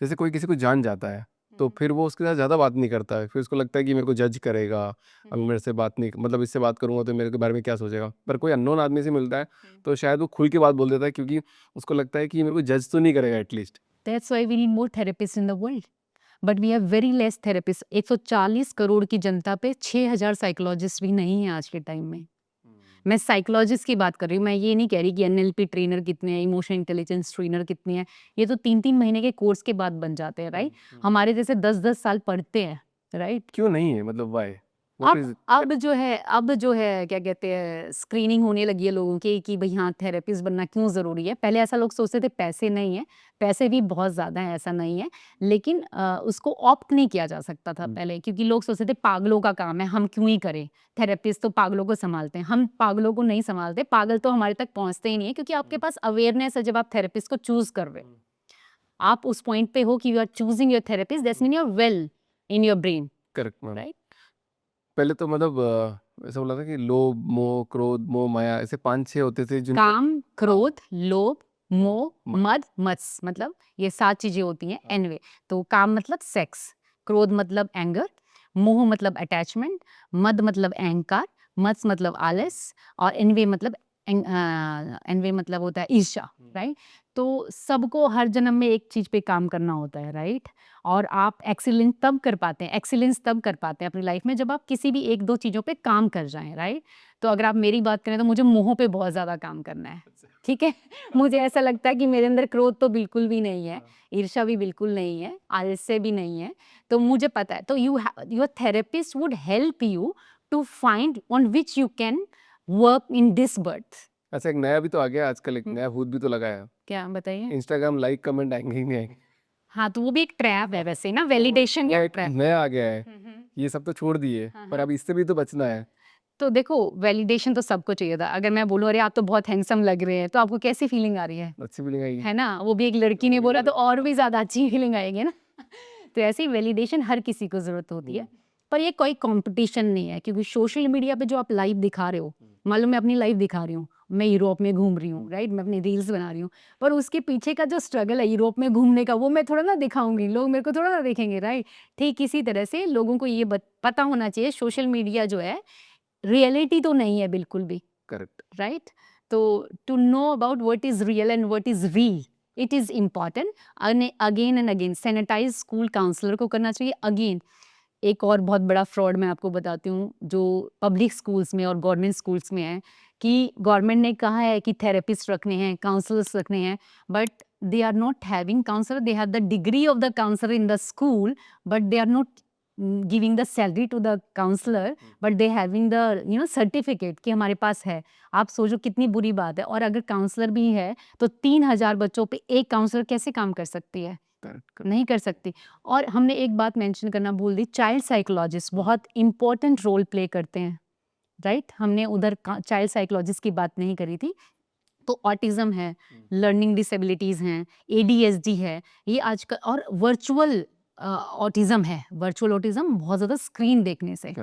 जैसे कोई किसी को जान जाता है तो फिर वो उसके साथ ज़्यादा बात नहीं करता है, फिर उसको लगता है कि मेरे को जज करेगा, अगर मेरे से बात नहीं, मतलब इससे बात करूंगा तो मेरे के बारे में क्या सोचेगा। पर कोई अननोन आदमी से मिलता है तो शायद वो खुल के बात बोल देता है, क्योंकि उसको लगता है कि ये मेरे को जज तो नहीं करेगा at least. That's why we need more therapist in the world, but we have very less therapist. 140 crore की जनता पे 6000 साइकोलॉजिस्ट भी नहीं है आज के टाइम में। मैं साइकोलॉजिस्ट की बात कर रही हूँ, मैं ये नहीं कह रही कि एनएलपी ट्रेनर कितने हैं, इमोशनल इंटेलिजेंस ट्रेनर कितने हैं। ये तो 3-3 महीने के कोर्स के बाद बन जाते हैं, राइट। हमारे जैसे 10-10 साल पढ़ते हैं, राइट। क्यों नहीं है, मतलब वाई, व्हाट इज। अब जो है क्या कहते हैं, स्क्रीनिंग होने लगी है लोगों की कि भाई हाँ थेरेपिस्ट बनना क्यों ज़रूरी है। पहले ऐसा लोग सोचते थे पैसे नहीं है, पैसे भी बहुत ज़्यादा हैं, ऐसा नहीं है, लेकिन उसको ऑप्ट नहीं किया जा सकता था पहले, क्योंकि लोग सोचते थे पागलों का काम है, हम क्यों ही करें, थेरेपिस्ट तो पागलों को संभालते हैं। हम पागलों को नहीं संभालते, पागल तो हमारे तक पहुँचते ही नहीं है, क्योंकि आपके पास अवेयरनेस है। जब आप थेरेपिस्ट को चूज़ कर रहे हो, आप उस पॉइंट पे हो कि you are choosing your therapist, that's mean you are well in your brain, correct ma'am. Right. पहले तो मतलब ऐसा बोला था कि लोभ, मोह, क्रोध, मोह, माया, ऐसे 5-6 होते थे जिन काम, क्रोध, लोभ, मोह, म- मद, मत्स, मतलब ये 7 चीजें होती हैं। एनवे, तो काम मतलब सेक्स, क्रोध मतलब एंगर, मोह मतलब अटैचमेंट, मद मतलब अहंकार, मत्स मतलब आलस, और एनवे मतलब होता है ईर्ष्या, राइट। तो सबको हर जन्म में एक चीज पे काम करना होता है, राइट। और आप एक्सीलेंस तब कर पाते हैं अपनी लाइफ में जब आप किसी भी 1-2 चीजों पे काम कर जाएं, राइट। तो अगर आप मेरी बात करें तो मुझे मोह पे बहुत ज़्यादा काम करना है, ठीक है। मुझे ऐसा लगता है कि मेरे अंदर क्रोध तो बिल्कुल भी नहीं है, ईर्ष्या भी बिल्कुल नहीं है, आलस्य भी नहीं है। तो मुझे पता है, तो your therapist would help you to find on which you can work in this birth. अच्छा, एक नया भी तो आ गया आजकल, एक नया भूत भी तो लगा है, क्या बताइए? इंस्टाग्राम लाइक कमेंट आएंगे ही नहीं आएंगे। हाँ, तो वो भी एक ट्रैप है वैसे ना, वैलिडेशन या एक ट्रैप। नया आ गया है, ये सब तो छोड़ दिए, पर अब इससे भी तो बचना है। तो देखो, वैलिडेशन तो सबको चाहिए था। अगर मैं बोलूँ अरे आप तो बहुत हैंडसम लग रहे हैं, तो आपको कैसी फीलिंग आ रही अच्छी फीलिंग आएगी। है ना? वो भी एक लड़की ने बोला तो और भी ज़्यादा अच्छी फीलिंग आएगी ना। तो ऐसे ही वैलिडेशन हर किसी को ज़रूरत होती है। पर ये कोई कॉम्पिटिशन नहीं है, क्योंकि सोशल मीडिया पे जो आप लाइव दिखा रहे हो, मान लो मैं अपनी लाइफ दिखा रही हूँ, मैं यूरोप में घूम रही हूँ, राइट, मैं अपनी रील्स बना रही हूँ, पर उसके पीछे का जो स्ट्रगल है यूरोप में घूमने का, वो मैं थोड़ा ना दिखाऊंगी, लोग मेरे को थोड़ा ना देखेंगे, राइट। ठीक इसी तरह से लोगों को ये पता होना चाहिए, सोशल मीडिया जो है रियलिटी तो नहीं है बिल्कुल भी, करेक्ट। राइट। तो to know about what is real and what is reel, it is important. Again and again sanitize school counsellor को करना चाहिए। अगेन एक और बहुत बड़ा फ्रॉड मैं आपको बताती हूँ जो पब्लिक स्कूल्स में और गवर्नमेंट स्कूल्स में है, कि गवर्नमेंट ने कहा है कि थेरेपिस्ट रखने हैं, काउंसलर्स रखने हैं, but they are not having counselor. They have the degree of the counselor in the school, but they are not giving the salary to the counselor, but they having the certificate कि हमारे पास है. आप सोचो कितनी बुरी बात है. और अगर काउंसलर भी है तो 3,000 बच्चों पे एक काउंसलर कैसे काम कर सकती है? नहीं कर सकती. और हमने एक बात मेंशन करना भूल दी, चाइल्ड साइकोलॉजिस्ट बहुत इंपॉर्टेंट रोल प्ले करते हैं, राइट? हमने उधर चाइल्ड साइकोलॉजिस्ट की बात नहीं करी थी. तो ऑटिज्म है, लर्निंग डिसेबिलिटीज़ हैं, एडीएचडी है, ये आजकल, और वर्चुअल ऑटिज्म है. वर्चुअल ऑटिज्म बहुत ज़्यादा स्क्रीन देखने से,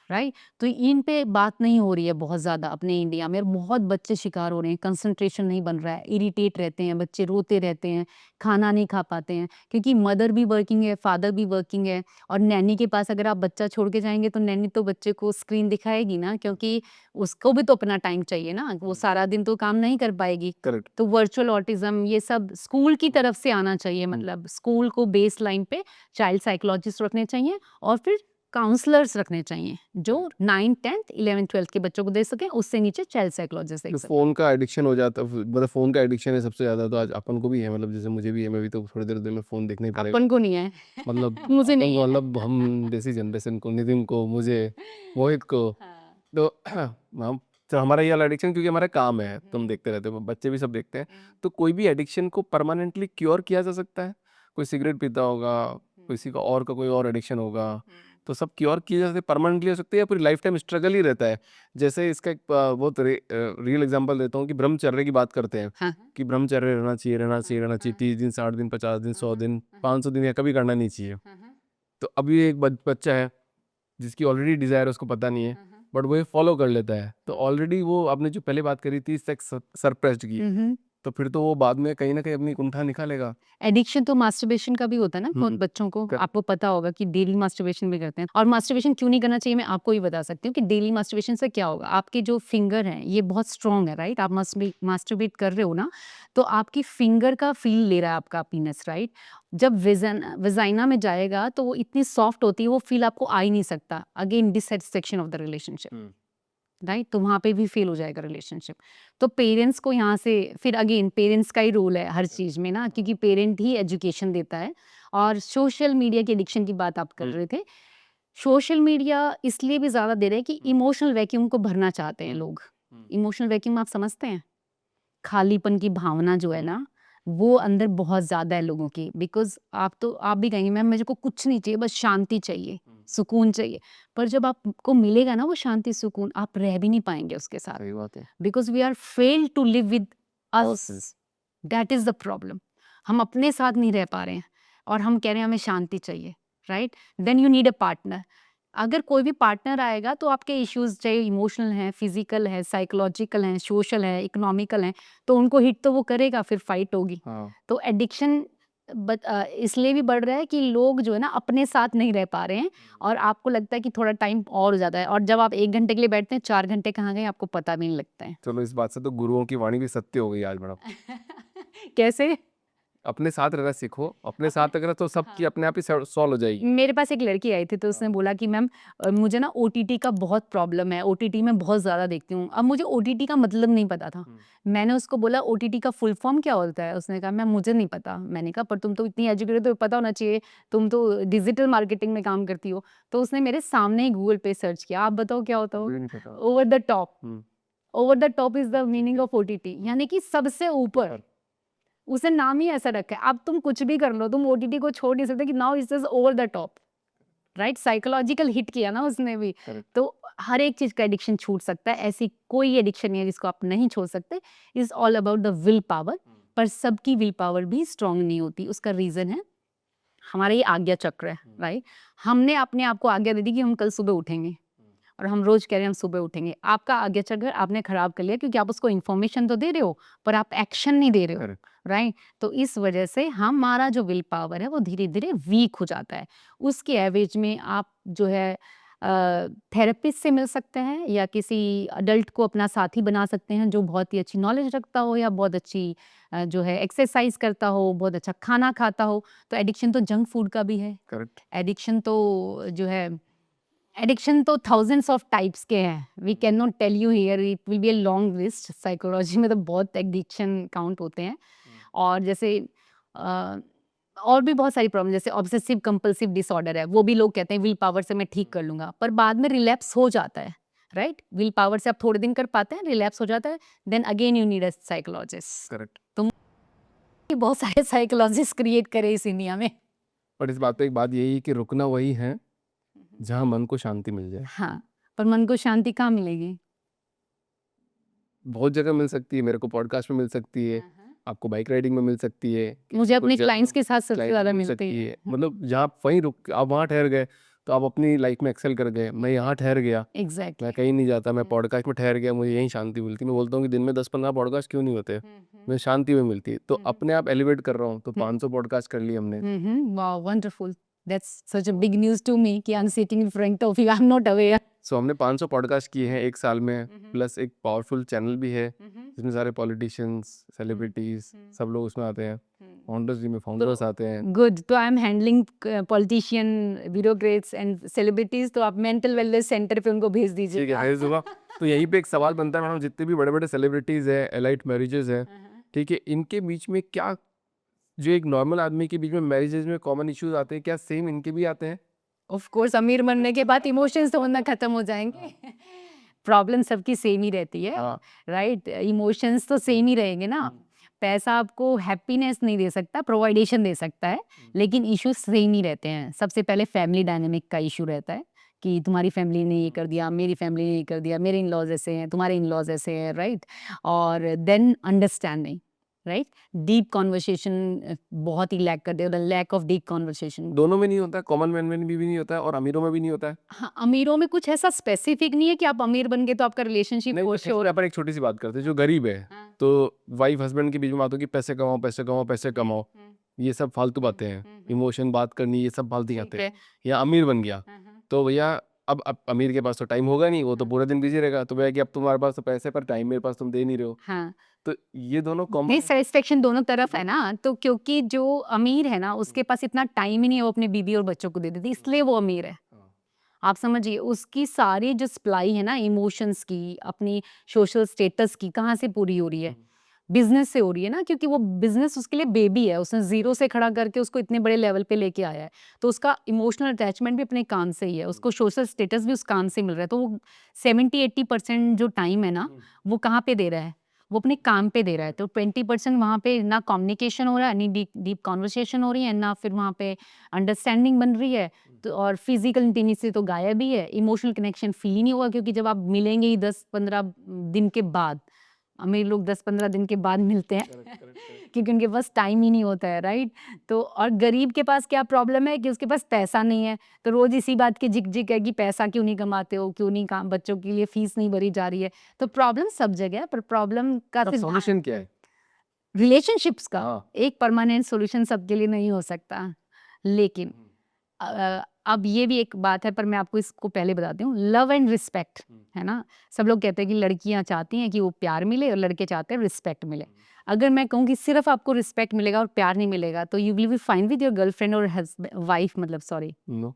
राइट? तो इन पे बात नहीं हो रही है बहुत ज़्यादा अपने इंडिया में. बहुत बच्चे शिकार हो रहे हैं, कंसंट्रेशन नहीं बन रहा है, इरिटेट रहते हैं बच्चे, रोते रहते हैं, खाना नहीं खा पाते हैं, क्योंकि मदर भी वर्किंग है, फादर भी वर्किंग है. और नैनी के पास अगर आप बच्चा छोड़ के जाएंगे तो नैनी तो बच्चे को स्क्रीन दिखाएगी ना, क्योंकि उसको भी तो अपना टाइम चाहिए ना, वो सारा दिन तो काम नहीं कर पाएगी. करेक्ट. तो वर्चुअल ऑटिज्म ये सब स्कूल की तरफ से आना चाहिए. मतलब स्कूल को बेस लाइन पे चाइल्ड साइकोलॉजिस्ट रखने चाहिए और फिर काउंसलर्स रखने चाहिए जो 9th 10th 11th 12th के बच्चों को दे सकें. उससे नीचे चाइल्ड साइकोलॉजिस्ट देख सकें. फोन का एडिक्शन हो जाता है, मतलब फोन का एडिक्शन है सबसे ज्यादा, तो आज अपन को भी है, मतलब जैसे मुझे भी है, मैं भी तो थोड़ी देर में फोन देखने पड़ेगा. अपन को नहीं है. मतलब मुझे अपन नहीं को, है. मतलब हम जैसी जनरेशन को, नितिन को, मुझे, मोहित को, तो हम, तो हमारा ये वाला एडिक्शन क्योंकि हमारा काम है, तुम देखते रहते हो, बच्चे भी सब देखते हैं. तो कोई भी एडिक्शन को परमानेंटली क्योर किया जा सकता है? कोई सिगरेट पीता होगा, किसी का और का कोई और एडिक्शन होगा, तो सब क्योर किए जा सकते, परमानेंटली हो सकते हैं, या पूरी लाइफ टाइम स्ट्रगल ही रहता है? जैसे इसका एक बहुत रियल एग्जांपल देता हूँ कि ब्रह्मचर्य की बात करते हैं. हाँ. कि ब्रह्मचर्य रहना चाहिए, रहना चाहिए, रहना चाहिए, 30 दिन, 60 दिन, 50 दिन, 100 दिन, 500 दिन, या कभी करना नहीं चाहिए. तो अभी एक बच्चा है जिसकी ऑलरेडी डिजायर है, उसको पता नहीं है, बट वो ये फॉलो कर लेता है. तो ऑलरेडी वो, आपने जो पहले बात करी थी सेक्स सरप्रेस्ड की, तो फिर तो वो बाद में कहीं ना कहीं अपनी कुंठा निकालेगा. एडिक्शन तो मास्टरबेशन का भी होता है ना बहुत बच्चों को. आपको पता होगा कि डेली मास्टरबेशन भी करते हैं. और मास्टरबेशन क्यों नहीं करना चाहिए मैं आपको ही बता सकती हूँ कि डेली मास्टरबेशन से क्या होगा. आपके जो फिंगर हैं ये बहुत स्ट्रॉन्ग है, राइट? आप मास्टरबेट कर रहे हो ना, तो आपकी फिंगर का फील ले रहा है आपका पीनस, राइट? जब विजाइना में जाएगा तो वो इतनी सॉफ्ट होती है, वो फील आपको आ ही नहीं सकता. Again dissatisfaction of the relationship, right? तो वहाँ पे भी फेल हो जाएगा रिलेशनशिप. तो पेरेंट्स को यहाँ से, फिर अगेन पेरेंट्स का ही रोल है हर चीज़ में ना, क्योंकि पेरेंट ही एजुकेशन देता है. और सोशल मीडिया की एडिक्शन की बात आप कर रहे थे. सोशल मीडिया इसलिए भी ज़्यादा दे रहे हैं कि इमोशनल वैक्यूम को भरना चाहते हैं लोग. इमोशनल वैक्यूम आप समझते हैं? खालीपन की भावना जो है ना, वो अंदर बहुत ज़्यादा है लोगों की. बिकॉज आप भी कहेंगे मैम मुझे को कुछ नहीं चाहिए, बस शांति चाहिए, सुकून चाहिए. पर जब आपको मिलेगा ना वो शांति सुकून, आप रह भी नहीं पाएंगे उसके साथ. सही बात है. Because we are fail to live with us. That is the problem. हम अपने साथ नहीं रह पा रहे हैं और हम कह रहे हैं हमें शांति चाहिए, right? Then you need a partner. अगर कोई भी पार्टनर आएगा तो आपके इश्यूज चाहे इमोशनल हैं, फिजिकल है, साइकोलॉजिकल हैं, सोशल है, इकोनॉमिकल हैं, तो उनको हिट तो वो करेगा, फिर फाइट होगी. तो एडिक्शन इसलिए भी बढ़ रहा है कि लोग जो है ना अपने साथ नहीं रह पा रहे हैं और आपको लगता है कि थोड़ा टाइम और ज़्यादा है, और जब आप 1 घंटे के लिए बैठते हैं 4 घंटे कहाँ गए आपको पता भी नहीं लगता है. चलो, इस बात से तो गुरुओं की वाणी भी सत्य हो गई आज मैडम. कैसे? अपने साथ रहना सीखो, अपने साथ अगर, तो सबकी अपने आप ही सॉल्व हो जाएगी. मेरे पास एक लड़की आई थी तो उसने बोला कि मैम मुझे ना ओटीटी का बहुत प्रॉब्लम है, ओटीटी में बहुत ज़्यादा देखती हूँ. अब मुझे ओटीटी का मतलब नहीं पता था. मैंने उसको बोला ओटीटी का फुल फॉर्म क्या होता है? उसने कहा मैम मुझे नहीं पता. मैंने कहा पर तुम तो इतनी एजुकेटेड हो, पता होना चाहिए, तुम तो डिजिटल मार्केटिंग में काम करती हो. तो उसने मेरे सामने ही गूगल पे सर्च किया. आप बताओ क्या होता हो? Over the top. Over the top is the meaning of OTT, यानी कि सबसे ऊपर. उसे नाम ही ऐसा रखा है. अब तुम कुछ भी कर लो, तुम ओटीटी को छोड़ नहीं सकते कि now it is over the top, right? Psychological hit किया ना उसने भी. तो हर एक चीज का एडिक्शन छूट सकता है. ऐसी कोई एडिक्शन नहीं है जिसको आप नहीं छोड़ सकते. Is all about the will power. पर सबकी विल पावर भी स्ट्रांग नहीं होती. उसका रीजन है हमारा ये आज्ञा चक्र है, राइट? हमने अपने आप को आज्ञा दे दी कि हम कल सुबह उठेंगे, और हम रोज कह रहे हैं हम सुबह उठेंगे. आपका आज्ञा चक्र आपने खराब कर लिया, क्योंकि आप उसको इन्फॉर्मेशन तो दे रहे हो पर आप एक्शन नहीं दे रहे हो, राइट? तो इस वजह से हमारा जो विल पावर है वो धीरे धीरे वीक हो जाता है. उसके एवरेज में आप जो है थेरेपिस्ट से मिल सकते हैं या किसी अडल्ट को अपना साथी बना सकते हैं जो बहुत ही अच्छी नॉलेज रखता हो या बहुत अच्छी जो है एक्सरसाइज करता हो, बहुत अच्छा खाना खाता हो. तो एडिक्शन तो जंक फूड का भी है. करेक्ट. एडिक्शन तो जो है एडिक्शन तो थाउजेंड्स ऑफ टाइप्स के हैं, we can not tell you here, it will be a long list. Psychology में तो बहुत एडिक्शन काउंट होते हैं। और जैसे और भी बहुत सारी प्रॉब्लम, जैसे ऑब्सेसिव कंपल्सिव डिसऑर्डर है, वो भी लोग कहते हैं विल पावर से मैं ठीक कर लूंगा, पर बाद में रिलैप्स हो जाता है, राइट? विल पावर से आप थोड़े दिन कर पाते हैं, रिलैप्स हो जाता है, then again you need a psychologist. Correct. बहुत सारे साइकोलॉजिस्ट क्रिएट करे इस इंडिया में। बट इस बात पे एक बात यही है कि रुकना वही है जहाँ मन को शांति मिल जाए। हाँ, पर मन को शांति कहाँ मिलेगी? बहुत जगह मिल सकती है, मेरे को पॉडकास्ट में मिल सकती है, आपको बाइक राइडिंग में मिल सकती है, मुझे अपने कुछ क्लाइंट्स के साथ सबसे क्लाइंट ज़्यादा मिल मिलती सकती है। है। मतलब जहाँ आप वहीं रुक, आप वहाँ ठहर गए तो आप अपनी लाइफ में एक्सेल कर गए। मैं यहाँ ठहर गया, मैं एग्जैक्टली। कहीं नहीं जाता, मैं पॉडकास्ट में ठहर गया, मुझे यहीं शांति मिलती है। मैं बोलता हूँ कि दिन में 10-15 पॉडकास्ट क्यों नहीं होते, मुझे शांति में मिलती है। तो अपने आप एलिवेट कर रहा हूँ, तो 500 पॉडकास्ट कर लिए हमने। Wow, wonderful, that's such a big news to me कि I am sitting in front of you, I am not aware. So हमने 500 पॉडकास्ट किए हैं एक साल में, प्लस एक पावरफुल चैनल भी है जिसमें सारे पॉलिटिशियंस, सेलिब्रिटीज सब लोग उसमें आते हैं। फाउंडर्स भी में फाउंडर्स आते हैं। गुड, तो I am handling politician, bureaucrats and celebrities, तो आप मेंटल वेलनेस सेंटर पे उनको भेज दीजिए। ठीक है, हाय जुबा। तो यहीं पे एक सवाल बनता है मैडम, जितने भी बड़े बड़े सेलिब्रिटीज हैं, एलाइट मैरिजेस हैं, ठीक है, इनके बीच में क्या, जो एक नॉर्मल आदमी के बीच में मैरिजेस में कॉमन इश्यूज आते हैं, क्या सेम इनके भी आते हैं? ऑफ कोर्स, अमीर बनने के बाद इमोशंस तो होना खत्म हो जाएंगे। प्रॉब्लम सबकी सेम ही रहती है, हाँ। राइट? इमोशंस तो सेम ही रहेंगे ना। पैसा आपको हैप्पीनेस नहीं दे सकता, प्रोवाइडेशन दे सकता है, लेकिन इश्यूज सेम ही रहते हैं। सबसे पहले फैमिली डायनेमिक का इशू रहता है कि तुम्हारी फैमिली ने ये कर दिया, मेरी फैमिली ने ये कर दिया, मेरे इन लॉज ऐसे हैं, तुम्हारे इन लॉज ऐसे हैं, राइट? और then understanding, right? Deep conversation बहुत ही लैक कर दे, लैक ऑफ डीप कॉन्वर्सेशन। दोनों में नहीं होता है, कॉमन मैन में भी नहीं होता है और अमीरों में भी नहीं होता है। हाँ, अमीरों में कुछ ऐसा स्पेसिफिक नहीं है कि आप अमीर बन गए तो आपका रिलेशनशिप नहीं, हो तो श्योर। पर एक छोटी सी बात करते हैं, जो गरीब है तो वाइफ हस्बैंड के बीच में बात होगी, पैसे कमाओ पैसे कमाओ पैसे कमाओ, ये सब फालतू बातें हैं। इमोशन बात करनी, ये सब फालतू बातें हैं। या अमीर बन गया तो भैया, अब अमीर के पास तो टाइम होगा नहीं, वो तो पूरा दिन बिजी रहेगा, तो भैया कि अब तुम्हारे पास तो पैसे पर टाइम मेरे पास तुम दे नहीं रहे हो। हाँ, तो ये दोनों नहीं, कॉमन। सेटिस्फेक्शन दोनों तरफ है ना। तो क्योंकि जो अमीर है ना, उसके पास इतना टाइम ही नहीं है वो अपनी बीवी और बच्चों को दे देती, इसलिए वो अमीर है। आप समझिए, उसकी सारी जो सप्लाई है ना इमोशंस की, अपनी सोशल स्टेटस की, कहाँ से पूरी हो रही है? बिजनेस से हो रही है ना, क्योंकि वो बिजनेस उसके लिए बेबी है, उसने जीरो से खड़ा करके उसको इतने बड़े लेवल पे लेके आया है। तो उसका इमोशनल अटैचमेंट भी अपने काम से ही है, उसको सोशल स्टेटस भी उस काम से मिल रहा है। तो वो 70-80% जो टाइम है ना, वो कहाँ पे दे रहा है? वो अपने काम पे दे रहा है। तो 20% वहाँ पे ना कम्युनिकेशन हो रहा है, नहीं डीप कॉन्वर्सेशन हो रही है, ना फिर वहाँ पे अंडरस्टैंडिंग बन रही है। तो और फिजिकल इंटीमेसी तो गायब ही है, इमोशनल कनेक्शन फील ही नहीं होगा, क्योंकि जब आप मिलेंगे ही 10-15 दिन के बाद, अमीर लोग 10-15 दिन के बाद मिलते हैं क्योंकि उनके पास टाइम ही नहीं होता है, राइट? तो और गरीब के पास क्या प्रॉब्लम है कि उसके पास पैसा नहीं है, तो रोज इसी बात की झिक-झिक है कि पैसा क्यों नहीं कमाते हो, क्यों नहीं काम, बच्चों के लिए फीस नहीं भरी जा रही है। तो प्रॉब्लम सब जगह है, पर प्रॉब्लम का अब सॉल्यूशन क्या है? रिलेशनशिप्स का हाँ। एक परमानेंट सॉल्यूशन सबके लिए नहीं हो सकता। लेकिन अब ये भी एक बात है, पर मैं आपको इसको पहले बताती हूँ, लव एंड रिस्पेक्ट, है ना? सब लोग कहते हैं कि लड़कियाँ चाहती हैं कि वो प्यार मिले और लड़के चाहते हैं रिस्पेक्ट मिले। अगर मैं कहूँ कि सिर्फ आपको रिस्पेक्ट मिलेगा और प्यार नहीं मिलेगा, तो you will be fine with your girlfriend और वाइफ, मतलब sorry, no.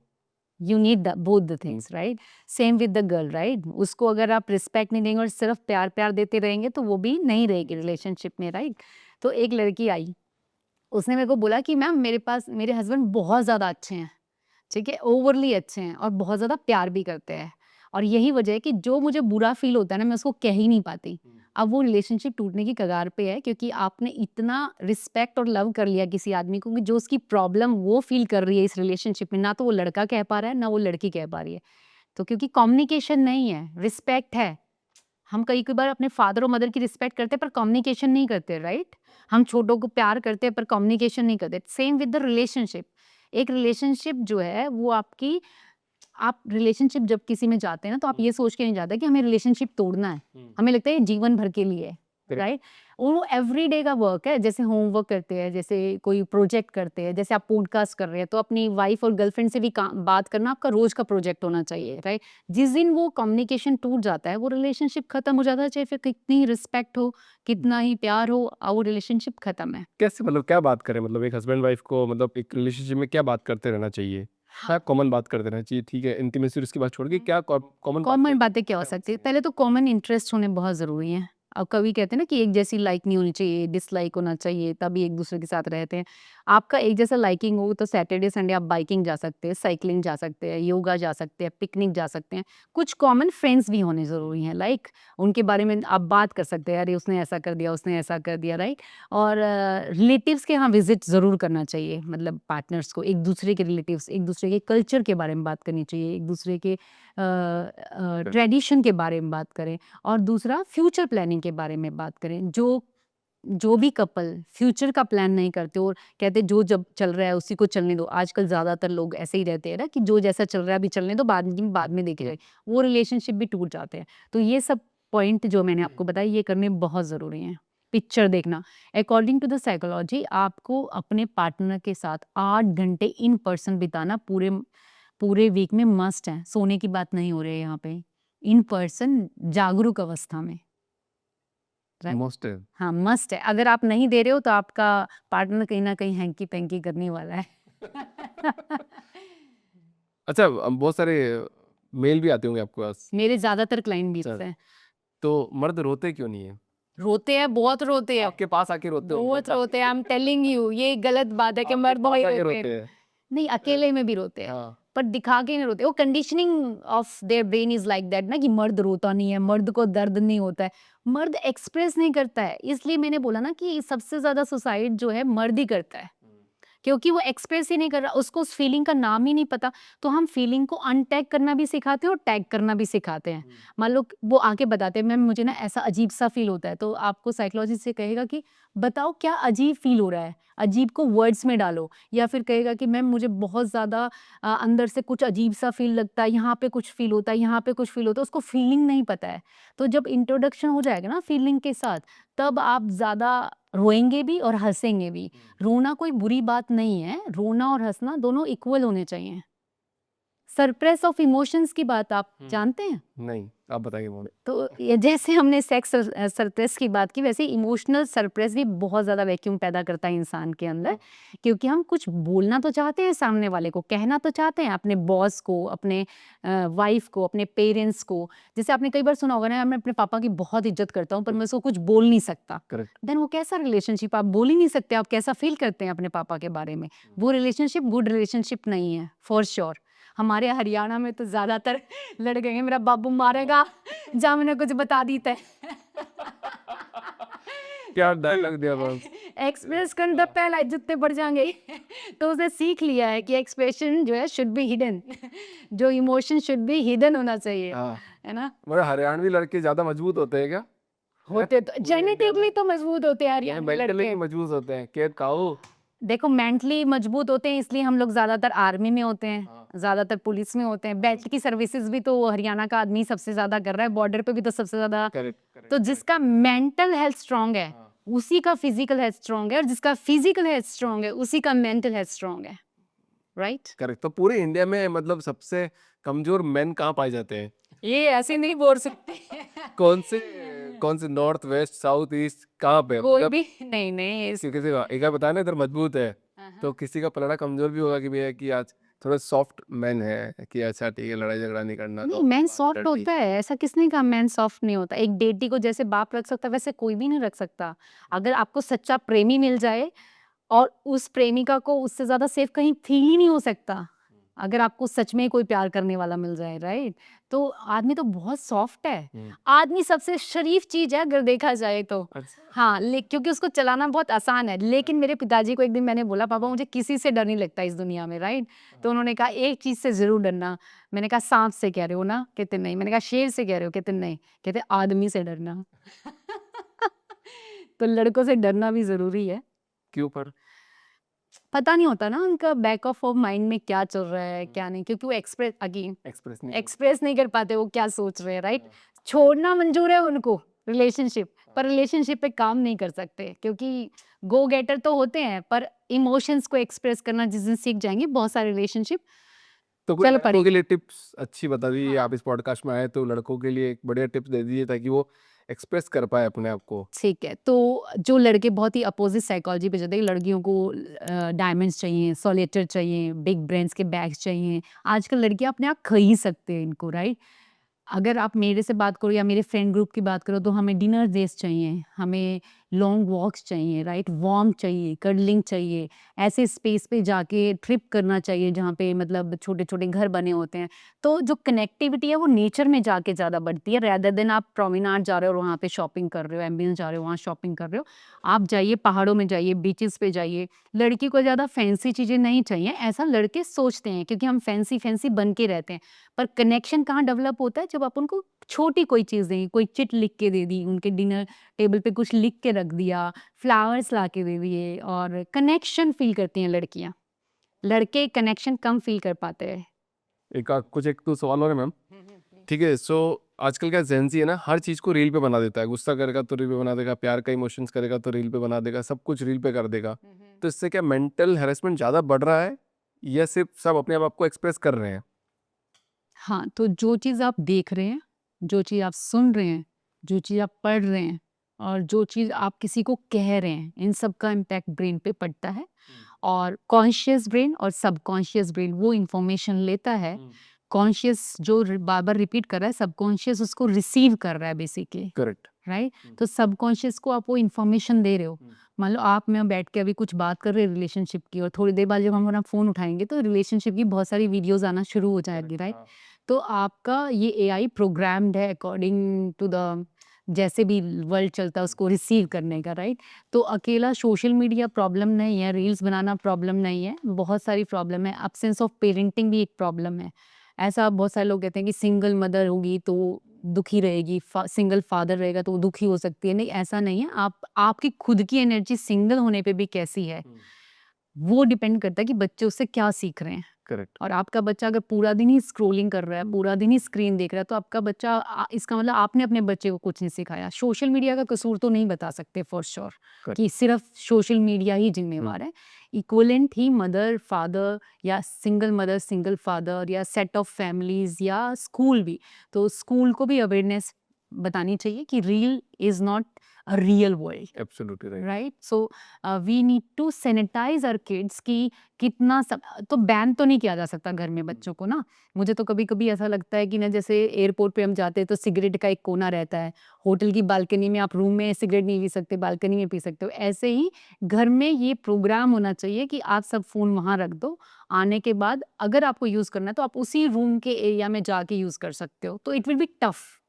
You need both the things, right? Same with the girl, right? उसको अगर आप रिस्पेक्ट नहीं देंगे और सिर्फ प्यार प्यार देते रहेंगे, तो वो भी नहीं रहेगी रिलेशनशिप में, राइट? तो एक लड़की आई, उसने मेरे को बोला कि मैम मेरे पास मेरे हस्बैंड बहुत ज़्यादा अच्छे हैं, ठीक है, ओवरली अच्छे हैं और बहुत ज़्यादा प्यार भी करते हैं, और यही वजह है कि जो मुझे बुरा फील होता है ना, मैं उसको कह ही नहीं पाती। अब वो रिलेशनशिप टूटने की कगार पे है, क्योंकि आपने इतना रिस्पेक्ट और लव कर लिया किसी आदमी को कि जो उसकी प्रॉब्लम वो फील कर रही है इस रिलेशनशिप में, ना तो वो लड़का कह पा रहा है, ना वो लड़की कह पा रही है। तो क्योंकि कम्युनिकेशन नहीं है, रिस्पेक्ट है। हम कई कई बार अपने फादर और मदर की रिस्पेक्ट करते हैं पर कम्युनिकेशन नहीं करते, राइट? हम छोटों को प्यार करते हैं पर कम्युनिकेशन नहीं करते। Same with the relationship. एक रिलेशनशिप जो है वो आपकी, आप रिलेशनशिप जब किसी में जाते हैं ना, तो आप ये सोच के नहीं जाते कि हमें रिलेशनशिप तोड़ना है। हमें लगता है ये जीवन भर के लिए है, राइट? वो एवरीडे का वर्क है, जैसे होमवर्क करते हैं, जैसे कोई प्रोजेक्ट करते हैं, जैसे आप पॉडकास्ट कर रहे हैं, तो अपनी वाइफ और गर्लफ्रेंड से भी बात करना आपका रोज का प्रोजेक्ट होना चाहिए, राइट? जिस दिन वो कम्युनिकेशन टूट जाता है, वो रिलेशनशिप खत्म हो जाता है, चाहे फिर कितनी रिस्पेक्ट हो, कितना ही प्यार हो, वो रिलेशनशिप खत्म है। कैसे, मतलब क्या बात करें, मतलब एक हस्बैंड वाइफ को मतलब एक रिलेशनशिप में क्या बात करते रहना चाहिए? हाँ कॉमन बात कर देना चाहिए, ठीक है, इंटीमेसी और उसकी बात छोड़ के क्या कॉमन कॉमन बातें क्या हो सकती है? पहले तो कॉमन इंटरेस्ट होने बहुत ज़रूरी हैं। अब कभी कहते हैं ना कि एक जैसी लाइक नहीं होनी चाहिए, डिसलाइक होना चाहिए, तभी एक दूसरे के साथ रहते हैं। आपका एक जैसा लाइकिंग हो तो सैटरडे संडे आप बाइकिंग जा सकते हैं, साइक्लिंग जा सकते हैं, योगा जा सकते हैं, पिकनिक जा सकते हैं। कुछ कॉमन फ्रेंड्स भी होने ज़रूरी हैं, लाइक उनके बारे में आप बात कर सकते हैं, अरे उसने ऐसा कर दिया, उसने ऐसा कर दिया, राइट? और रिलेटिव्स के यहाँ विज़िट ज़रूर करना चाहिए, मतलब पार्टनर्स को, एक दूसरे के रिलेटिव्स, एक दूसरे के कल्चर के बारे में बात करनी चाहिए, एक दूसरे के ट्रेडिशन के बारे में बात करें, और दूसरा फ्यूचर प्लानिंग के बारे में बात करें। जो भी कपल फ्यूचर का प्लान नहीं करते और कहते जो जब चल रहा है उसी को चलने दो, आजकल ज़्यादातर लोग ऐसे ही रहते हैं ना कि जो जैसा चल रहा है अभी चलने दो, बाद में देखे जाएगी, वो रिलेशनशिप भी टूट जाते हैं। तो ये सब पॉइंट जो मैंने आपको बताया ये करने बहुत ज़रूरी हैं। पिक्चर देखना, अकॉर्डिंग टू द साइकोलॉजी आपको अपने पार्टनर के साथ 8 घंटे इन पर्सन बिताना पूरे वीक में मस्ट है। सोने की बात नहीं हो रही है यहाँ पे, इन पर्सन जागरूक अवस्था में, राइट? मोस्ट है। हाँ, मस्ट है। अगर आप नहीं दे रहे हो तो आपका पार्टनर कहीं न कहीं हैंकी-पैंकी करने वाला है। अच्छा बहुत सारे मेल भी आते होंगे आपके पास, मेरे ज़्यादातर क्लाइंट भी अच्छा, ऐसे हैं। तो मर्द रोते क्यों नहीं है? रोते हैं, बहुत रोते हैं, आपके पास आके रोते होंगे। बहुत रोते हैं। आई एम टेलिंग यू, ये गलत बात है कि आपके मर्द पास बहुत आके रोते रोते हैं। हैं। नहीं, अकेले में भी रोते हैं, हाँ, पर दिखा के नहीं रोते। वो conditioning of their brain is like that ना कि मर्द रोता नहीं है, मर्द को दर्द नहीं होता है, मर्द एक्सप्रेस नहीं करता है। इसलिए मैंने बोला ना कि सबसे ज़्यादा सुसाइड जो है मर्द ही करता है। क्योंकि वो एक्सप्रेस ही नहीं कर रहा, उसको उस फीलिंग का नाम ही नहीं पता। तो हम फीलिंग को अनटैग करना भी सिखाते हैं और टैग करना भी सिखाते हैं। मान लो वो आके बताते हैं, मैम मुझे ना ऐसा अजीब-सा फ़ील होता है, तो आपको साइकोलॉजी से कहेगा कि बताओ क्या अजीब फ़ील हो रहा है? अजीब को वर्ड्स में डालो, या फिर कहेगा कि मैम मुझे बहुत ज़्यादा अंदर से कुछ अजीब-सा फ़ील लगता है, यहाँ पे कुछ फ़ील होता है, यहाँ पे कुछ फ़ील होता है, उसको फीलिंग नहीं पता है। तो जब इंट्रोडक्शन हो जाएगा ना फीलिंग के साथ, तब आप ज़्यादा रोएँगे भी और हँसेंगे भी। रोना कोई बुरी बात नहीं है, रोना और हँसना दोनों इक्वल होने चाहिए। सप्रेस ऑफ इमोशंस की बात आप जानते हैं? नहीं, आप बताइए मुझे। तो ये जैसे हमने सेक्स सप्रेस की बात की, वैसे इमोशनल सप्रेस भी बहुत ज़्यादा वैक्यूम पैदा करता है इंसान के अंदर, क्योंकि हम कुछ बोलना तो चाहते हैं सामने वाले को, कहना तो चाहते हैं अपने बॉस को, अपने वाइफ को, अपने पेरेंट्स को। जैसे आपने कई बार सुना होगा ना, मैं अपने पापा की बहुत इज़्ज़त करता हूँ पर मैं उसको कुछ बोल नहीं सकता। करेक्ट। देन वो कैसा रिलेशनशिप, आप बोल ही नहीं सकते, आप कैसा फ़ील करते हैं अपने पापा के बारे में? वो रिलेशनशिप गुड रिलेशनशिप नहीं है, फॉर श्योर। हमारे हरियाणा में तो ज़्यादातर लड़के हैं, मेरा बाबू मारेगा, जा मैंने कुछ बता दी तै। क्या डायलॉग दिया बस। एक्सप्रेस करने तो पहला जूते पड़ जाएँगे। तो उसने सीख लिया है कि एक्सप्रेशन जो है शुड बी हिडन। जो इमोशन शुड बी हिडन होना चाहिए, हाँ, है ना? मगर हरियाणवी लड़के ज़्यादा मजबूत होते हैं क्या? होते तो जेनेटिकली तो मजबूत होते हैं हरियाणवी मेंटली लड़के। मजबूत होते हैं, के काऊ। देखो मेंटली मजबूत होते हैं इसलिए हम लोग ज़्यादातर आर्मी में होते हैं, हाँ। ज़्यादातर पुलिस में होते हैं। बेल्ट की सर्विसेज भी तो हरियाणा का आदमी सबसे ज़्यादा कर रहा है, बॉर्डर पे भी तो सबसे ज़्यादा। Correct, correct. तो जिसका मेंटल हेल्थ स्ट्रांग है, हाँ। उसी का फिजिकल हेल्थ स्ट्रांग है, और जिसका फिजिकल हेल्थ स्ट्रांग है, उसी का मेंटल हेल्थ स्ट्रांग है, राइट? करेक्ट, तो पूरे इंडिया में मतलब सबसे कमजोर मेन कहाँ पाए जाते हैं? ये ऐसे नहीं बोल सकते। कौन से कौन से नॉर्थ वेस्ट साउथ ईस्ट कहाँ पे कोई मतलब? भी नहीं किसी का एक बार बताया ना इधर मजबूत है, तो किसी का पलड़ा कमजोर भी होगा कि भैया कि आज थोड़ा सॉफ्ट मैन है कि अच्छा ठीक है लड़ाई झगड़ा नहीं करना, नहीं, तो मैन बात सॉफ्ट कर दी। होता है, ऐसा किसने कहा मैन सॉफ्ट नहीं होता? एक बेटी को जैसे बाप रख सकता है वैसे कोई भी नहीं रख सकता। अगर आपको सच्चा प्रेमी मिल जाए, और उस प्रेमिका को उससे ज़्यादा सेफ कहीं फ़ील ही नहीं हो सकता। अगर आपको सच में कोई प्यार करने वाला मिल जाए, राइट? तो आदमी तो बहुत सॉफ्ट है। आदमी सबसे शरीफ चीज़ है अगर देखा जाए तो। अच्छा। हाँ, क्योंकि उसको चलाना बहुत आसान है। लेकिन मेरे पिताजी को एक दिन मैंने बोला, पापा मुझे किसी से डर नहीं लगता इस दुनिया में, राइट? तो उन्होंने कहा एक चीज़ से ज़रूर डरना। मैंने कहा साँप से कह रहे हो ना? कहते नहीं। मैंने कहा शेर से कह रहे हो? कहते नहीं। कहते आदमी से डरना। तो लड़कों से डरना भी ज़रूरी है। क्यों पर? पता नहीं होता ना उनका बैक ऑफ माइंड में क्या चल रहा है, क्या नहीं, क्योंकि वो एक्सप्रेस नहीं कर पाते वो क्या सोच रहे हैं, राइट? छोड़ना मंजूर है उनको रिलेशनशिप, पर रिलेशनशिप पे काम नहीं कर सकते, क्योंकि गो गेटर तो होते हैं, पर इमोशंस को एक्सप्रेस करना जिस दिन सीख जाएंगे बहुत सारे रिलेशनशिप तो कोई चल लड़कों के पड़ेंगे। लिए टिप्स अच्छी बता दीजिए, हाँ। आप इस पॉडकास्ट में आए तो लड़कों के लिए एक बढ़िया टिप्स दे दीजिए ताकि वो एक्सप्रेस कर पाए अपने आप को। ठीक है, तो जो लड़के बहुत ही अपोजिट साइकोलॉजी पे चलते हैं, लड़कियों को डायमंड्स चाहिए, सोलेटर चाहिए, बिग ब्रांड्स के बैग्स चाहिए। आजकल लड़कियां अपने आप खरीद सकते हैं इनको, राइट? अगर आप मेरे से बात करो या मेरे फ्रेंड ग्रुप की बात करो, तो हमें डिनर डेज़ चाहिए, हमें लॉन्ग वॉक्स चाहिए, राइट? वार्म चाहिए, कर्डलिंग चाहिए, ऐसे स्पेस पे जाके ट्रिप करना चाहिए जहाँ पे मतलब छोटे-छोटे घर बने होते हैं। तो जो कनेक्टिविटी है वो नेचर में जाके ज़्यादा बढ़ती है, रेदर देन आप प्रोमेनाड जा रहे हो और वहाँ पे शॉपिंग कर रहे हो, एम्बियंस जा रहे हो, वहाँ शॉपिंग कर रहे हो। आप जाइए, पहाड़ों में जाइए, बीचेज़ पे जाइए। लड़की को ज़्यादा फैंसी चीज़ें नहीं चाहिए, ऐसा लड़के सोचते हैं क्योंकि हम फैंसी-फैंसी बन के रहते हैं। पर कनेक्शन कहाँ डेवलप होता है? जब आप उनको छोटी कोई चीज़ दें, कोई चिट लिख के दे दी, उनके डिनर टेबल पे कुछ लिख के रख दिया, फ्लावर्स ला के दे दिए और कनेक्शन फ़ील करती हैं लड़कियाँ। लड़के कनेक्शन कम फ़ील कर पाते हैं। कुछ एक तो सवाल और है मैम। ठीक है, सो आजकल का जेन ज़ी है ना, हर चीज़ को रील पे बना देता है। गुस्सा करेगा तो रील पे बना देगा, प्यार का इमोशंस करेगा तो रील पे बना देगा, सब कुछ रील पे कर देगा। तो इससे क्या मेंटल हैरेसमेंट ज़्यादा बढ़ रहा है या सिर्फ सब अपने आप को एक्सप्रेस कर रहे हैं? हाँ, तो जो चीज़ आप देख रहे हैं, जो चीज़ आप सुन रहे हैं, जो चीज़ आप पढ़ रहे हैं और जो चीज़ आप किसी को कह रहे हैं, इन सब का इम्पैक्ट ब्रेन पे पड़ता है। और कॉन्शियस ब्रेन और सबकॉन्शियस ब्रेन वो इन्फॉर्मेशन लेता है। कॉन्शियस जो बार-बार रिपीट कर रहा है, सबकॉन्शियस उसको रिसीव कर रहा है बेसिकली, करेक्ट। राइट? तो सबकॉन्शियस को आप वो इन्फॉर्मेशन दे रहे हो। मान लो आप मैं बैठ के अभी कुछ बात कर रहे हैं रिलेशनशिप की और थोड़ी देर बाद जब हम अपना फ़ोन उठाएँगे तो रिलेशनशिप की बहुत सारी वीडियोज़ आना शुरू हो जाएगी, राइट? तो आपका ये एआई प्रोग्राम्ड है अकॉर्डिंग टू द जैसे भी वर्ल्ड चलता है उसको रिसीव करने का, राइट? तो अकेला सोशल मीडिया प्रॉब्लम नहीं है, रील्स बनाना प्रॉब्लम नहीं है, बहुत सारी प्रॉब्लम है। एब्सेंस ऑफ पेरेंटिंग भी एक प्रॉब्लम है। ऐसा बहुत सारे लोग कहते हैं कि सिंगल मदर होगी तो दुखी रहेगी, सिंगल फादर रहेगा तो वो दुखी हो सकती है। नहीं, ऐसा नहीं है। आपकी खुद की एनर्जी सिंगल होने पे भी कैसी है, वो डिपेंड करता है कि बच्चे उससे क्या सीख रहे हैं। करेक्ट। और आपका बच्चा अगर पूरा दिन ही स्क्रॉलिंग कर रहा है, पूरा दिन ही स्क्रीन देख रहा है, तो आपका बच्चा इसका मतलब आपने अपने बच्चे को कुछ नहीं सिखाया। सोशल मीडिया का कसूर तो नहीं बता सकते फॉर श्योर कि सिर्फ सोशल मीडिया ही जिम्मेवार है। इक्वलेंट ही मदर, फादर या सिंगल मदर, सिंगल फादर या सेट ऑफ फैमिलीज या स्कूल भी। तो स्कूल को भी अवेयरनेस बतानी चाहिए कि reel is not a real world, absolutely right. Right? So we need to sanitize our kids की कितना सब तो बैन तो नहीं किया जा सकता घर में बच्चों को ना। मुझे तो कभी-कभी ऐसा लगता है कि ना जैसे एयरपोर्ट पे हम जाते हैं तो सिगरेट का एक कोना रहता है। होटल की बालकनी में आप रूम में सिगरेट नहीं पी सकते, बालकनी में पी सकते हो। ऐसे ही घर में ये प्रोग्राम होना चाहिए कि आप सब फ़ोन वहाँ रख दो। आने के बाद अगर आपको यूज़ करना है तो आप उसी रूम के एरिया में जाके यूज़ कर सकते हो। तो it will be tough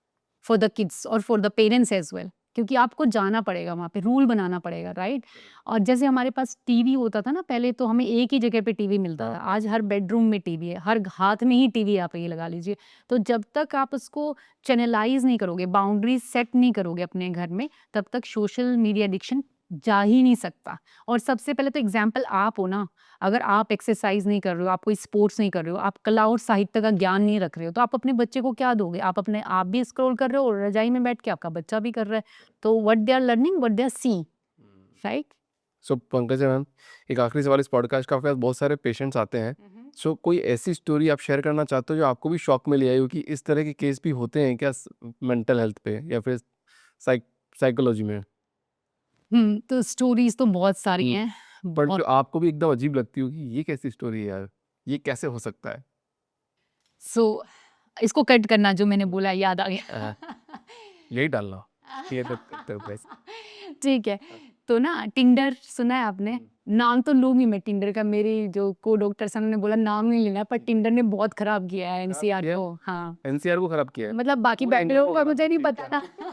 for the kids और for the parents as well, क्योंकि आपको जाना पड़ेगा वहाँ पे, रूल बनाना पड़ेगा, राइट? और जैसे हमारे पास टीवी होता था ना पहले, तो हमें एक ही जगह पे टीवी मिलता था। आज हर बेडरूम में टीवी है, हर हाथ में ही टीवी आप ये लगा लीजिए। तो जब तक आप उसको चैनलाइज़ नहीं करोगे, बाउंड्रीज़ सेट नहीं करोगे अपने घर में, तब तक सोशल मीडिया एडिक्शन जा ही नहीं सकता। और सबसे पहले तो एग्ज़ाम्पल आप हो ना। अगर आप एक्सरसाइज़ नहीं कर रहे हो, आप कोई स्पोर्ट्स नहीं कर रहे हो, आप कला और साहित्य का ज्ञान नहीं रख रहे हो, तो आप अपने बच्चे को क्या दोगे? आप भी स्क्रॉल कर रहे हो और रज़ाई में बैठ के आपका बच्चा भी कर रहा है। तो what they are learning, what they are seeing, right? So Pankaj ma'am, एक आखिरी सवाल इस पॉडकास्ट का। आपके पास बहुत सारे पेशेंट्स आते हैं, सो कोई ऐसी स्टोरी आप शेयर करना चाहते हो जो आपको भी शॉक में ले आई हो कि इस तरह के केस भी होते हैं क्या मेंटल हेल्थ पे या फिर साइकोलॉजी में? तो स्टोरीज़ तो बहुत सारी हम्म, हैं, पर जो बहुत। आपको भी एकदम अजीब लगती हो कि ये कैसी स्टोरी है यार, ये कैसे हो सकता है? सो इसको कट करना जो मैंने बोला याद आ गया। यही डालना। ये तो बस। ठीक है। तो ना टिंडर सुना है आपने? नाम तो लूँगी मैं टिंडर का, मेरी जो को-डॉक्टर साहब ने बोला नाम नहीं लेना, पर टिंडर ने बहुत खराब किया है एनसीआर किया है? को। हाँ, एनसीआर को खराब किया है? मतलब बाकी पूरे बैठे इंडिया लोगों को का खराब मुझे नहीं किया है, पता ठीक ना। है।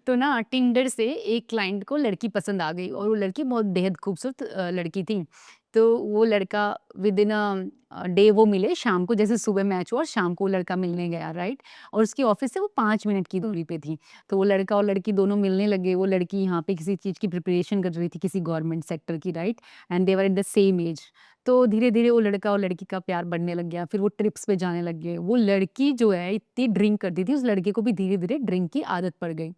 तो ना टिंडर से एक क्लाइंट को लड़की पसंद आ गई और वो लड़की बहुत बेहद खूबसूरत लड़की थी। तो वो लड़का विदिन डे वो मिले शाम को, जैसे सुबह मैच हुआ और शाम को वो लड़का मिलने गया, राइट? और उसकी ऑफिस से वो 5 मिनट की दूरी पे थी। तो वो लड़का और लड़की दोनों मिलने लगे। वो लड़की यहाँ पे किसी चीज़ की प्रिपरेशन कर रही थी, किसी गवर्नमेंट सेक्टर की, right? And they were at the same age. तो धीरे-धीरे वो लड़का और लड़की का प्यार बढ़ने लग गया। फिर वो ट्रिप्स पे जाने लग गए। वो लड़की जो है इतनी ड्रिंक करती थी, उस लड़के को भी धीरे-धीरे ड्रिंक की आदत पड़ गई।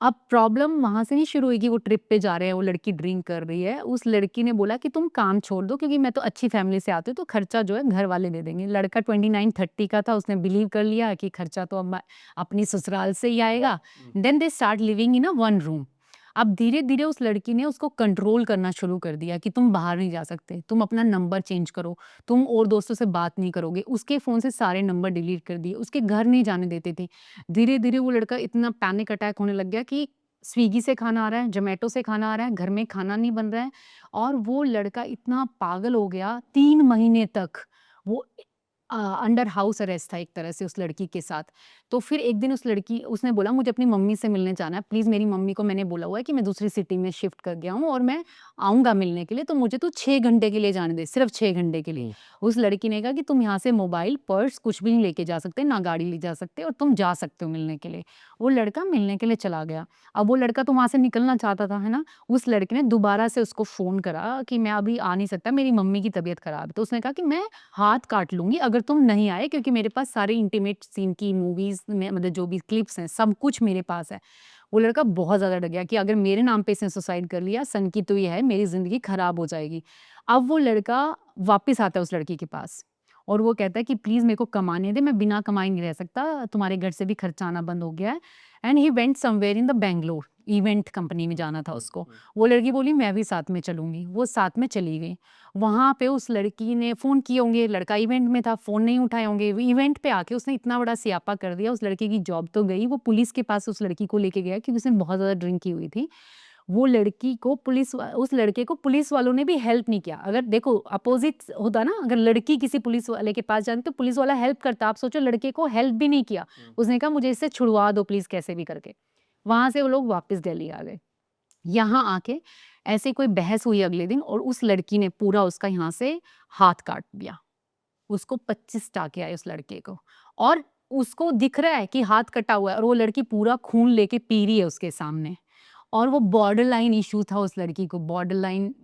अब प्रॉब्लम वहाँ से नहीं शुरू हुई कि वो ट्रिप पे जा रहे हैं, वो लड़की ड्रिंक कर रही है। उस लड़की ने बोला कि तुम काम छोड़ दो क्योंकि मैं तो अच्छी फैमिली से आती हूँ, तो खर्चा जो है घर वाले दे देंगे। लड़का 29-30 का था, उसने बिलीव कर लिया कि खर्चा तो अब अपनी ससुराल से ही आएगा। Then they start living in a one room. अब धीरे-धीरे उस लड़की ने उसको कंट्रोल करना शुरू कर दिया कि तुम बाहर नहीं जा सकते, तुम अपना नंबर चेंज करो, तुम और दोस्तों से बात नहीं करोगे। उसके फ़ोन से सारे नंबर डिलीट कर दिए, उसके घर नहीं जाने देते थे। धीरे-धीरे वो लड़का इतना पैनिक अटैक होने लग गया कि स्विगी से खाना आ रहा है, ज़ोमैटो से खाना आ रहा है, घर में खाना नहीं बन रहा है और वो लड़का इतना पागल हो गया 3 महीने तक वो अंडर हाउस अरेस्ट था एक तरह से उस लड़की के साथ। तो फिर एक दिन उसने बोला मुझे अपनी मम्मी से मिलने जाना है, प्लीज़ मेरी मम्मी को मैंने बोला हुआ है कि मैं दूसरी सिटी में शिफ्ट कर गया हूँ और मैं आऊँगा मिलने के लिए, तो मुझे तू 6 घंटे के लिए जाने दे, सिर्फ़ 6 घंटे के लिए। उस लड़की ने कहा कि तुम यहाँ से मोबाइल, पर्स कुछ भी नहीं लेके जा सकते, ना गाड़ी ले जा सकते और तुम जा सकते हो मिलने के लिए। वो लड़का मिलने के लिए चला गया। अब वो लड़का तो वहाँ से निकलना चाहता था, है ना? उस लड़के ने दोबारा से उसको फ़ोन करा कि मैं अभी आ नहीं सकता, मेरी मम्मी की तबीयत ख़राब है। तो उसने कहा कि मैं हाथ काट लूँगी अगर तुम नहीं आए, क्योंकि मेरे पास सारे इंटीमेट सीन की मूवीज़ में मतलब जो भी क्लिप्स हैं, सब कुछ मेरे पास है। वो लड़का बहुत ज़्यादा डर गया कि अगर मेरे नाम पे इसने सुसाइड कर लिया, सन की तो ये है, मेरी ज़िंदगी ख़राब हो जाएगी। अब वो लड़का वापस आता है उस लड़की के पास और वो कहता है कि प्लीज़ मेरे को कमाने दे, मैं बिना कमाए नहीं रह सकता, तुम्हारे घर से भी खर्चा आना बंद हो गया है। And he went somewhere in the Bangalore, event company में जाना था उसको। वो लड़की बोली मैं भी साथ में चलूँगी, वो साथ में चली गई। वहाँ पे उस लड़की ने फ़ोन किए होंगे, लड़का इवेंट में था, फ़ोन नहीं उठाए होंगे। वो इवेंट पे आके उसने इतना बड़ा स्यापा कर दिया, उस लड़के की जॉब तो गई, वो पुलिस के पास उस लड़की को लेके गया क्योंकि उसने बहुत ज़्यादा ड्रिंक की हुई थी। वो लड़की को उस लड़के को पुलिस वालों ने भी हेल्प नहीं किया। अगर देखो अपोज़िट होता ना, अगर लड़की किसी पुलिस वाले के पास जाती तो पुलिस वाला हेल्प करता। आप सोचो लड़के को हेल्प भी नहीं किया। उसने कहा मुझे इससे छुड़वा दो प्लीज़ कैसे भी करके। वहाँ से वो लोग वापस दिल्ली आ गए। यहाँ आके ऐसे कोई बहस हुई अगले दिन और उस लड़की ने पूरा उसका यहाँ से हाथ काट दिया। उसको 25 टाँके आए उस लड़के को और उसको दिख रहा है कि हाथ कटा हुआ है और वो लड़की पूरा खून लेके पी रही है उसके सामने। और वो बॉर्डर लाइन इश्यू था उस लड़की को, बॉर्डर लाइन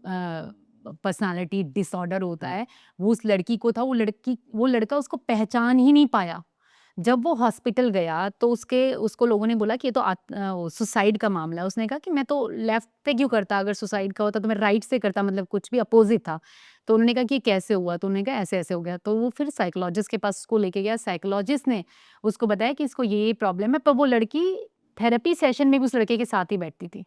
पर्सनैलिटी डिसऑर्डर होता है, वो उस लड़की को था। वो लड़का उसको पहचान ही नहीं पाया। जब वो हॉस्पिटल गया तो उसको लोगों ने बोला कि ये तो सुसाइड का मामला है। उसने कहा कि मैं तो लेफ्ट पे क्यों करता, अगर सुसाइड का होता तो मैं राइट से करता, मतलब कुछ भी अपोज़िट था। तो उन्होंने कहा कि ये कैसे हुआ? तो उन्होंने कहा ऐसे-ऐसे हो गया। तो वो फिर साइकोलॉजिस्ट के पास उसको लेके गया, साइकोलॉजिस्ट ने उसको बताया कि इसको ये प्रॉब्लम है, पर वो लड़की थेरेपी सेशन में भी उस लड़के के साथ ही बैठती थी।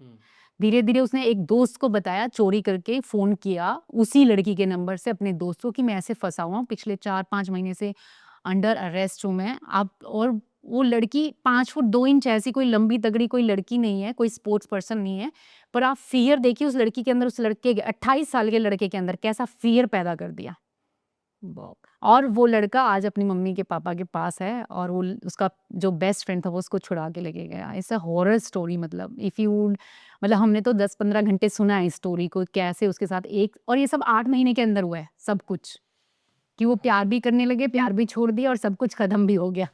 धीरे-धीरे उसने एक दोस्त को बताया, चोरी करके फ़ोन किया उसी लड़की के नंबर से अपने दोस्त को कि मैं ऐसे फँसा हुआ हूँ, पिछले 4-5 महीने से अंडर अरेस्ट हूँ मैं। आप और वो लड़की 5 फुट 2 इंच, ऐसी कोई लंबी तगड़ी कोई लड़की नहीं है, कोई स्पोर्ट्स पर्सन नहीं है। पर आप फ़ियर देखिए उस लड़की के अंदर, उस लड़के के 28 साल के लड़के के अंदर कैसा फ़ियर पैदा कर दिया। वाह! और वो लड़का आज अपनी मम्मी के पापा के पास है और उसका जो बेस्ट फ्रेंड था वो उसको छुड़ा के लेके गया। इट्स अ हॉरर स्टोरी, मतलब इफ यू मतलब हमने तो 10-15 घंटे सुना है इस स्टोरी को, कैसे उसके साथ एक और ये सब 8 महीने के अंदर हुआ है सब कुछ। कि वो प्यार भी करने लगे, प्यार भी छोड़ दिया और सब कुछ खत्म भी हो गया।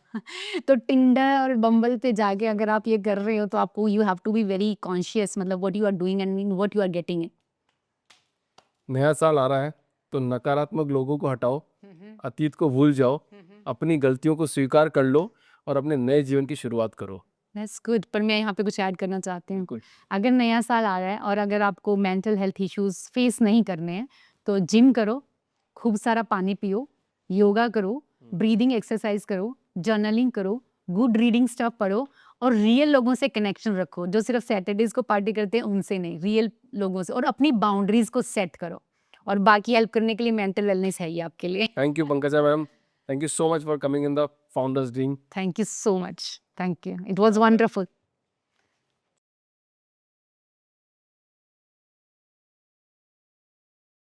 तो टिंडर और बम्बल पे जाके अगर आप ये कर रहे हो तो आपको you have to be very conscious, मतलब what you are doing and what you are getting it. नया साल आ रहा है तो नकारात्मक लोगों को हटाओ, अतीत को भूल जाओ, अपनी गलतियों को स्वीकार कर लो और अपने नए जीवन की शुरुआत करो। That's good. पर मैं यहाँ पे कुछ ऐड करना चाहती हूँ। बिल्कुल। अगर नया साल आ रहा है और अगर आपको मेंटल हेल्थ इश्यूज़ फेस नहीं करने हैं, तो जिम करो, खूब सारा पानी पियो, योगा करो, ब्रीदिंग एक्सरसाइज करो, जर्नलिंग करो, गुड रीडिंग स्टफ पढ़ो और रियल लोगों से कनेक्शन रखो। जो सिर्फ सैटरडेज़ को पार्टी करते हैं उनसे नहीं, रियल लोगों से, और अपनी बाउंड्रीज़ को सेट करो। और बाकी हेल्प करने के लिए मेंटल वेलनेस है ही आपके लिए। Thank you Pankaja ma'am, thank you so much for coming in the founders dream. Thank you so much. Thank you. It was wonderful.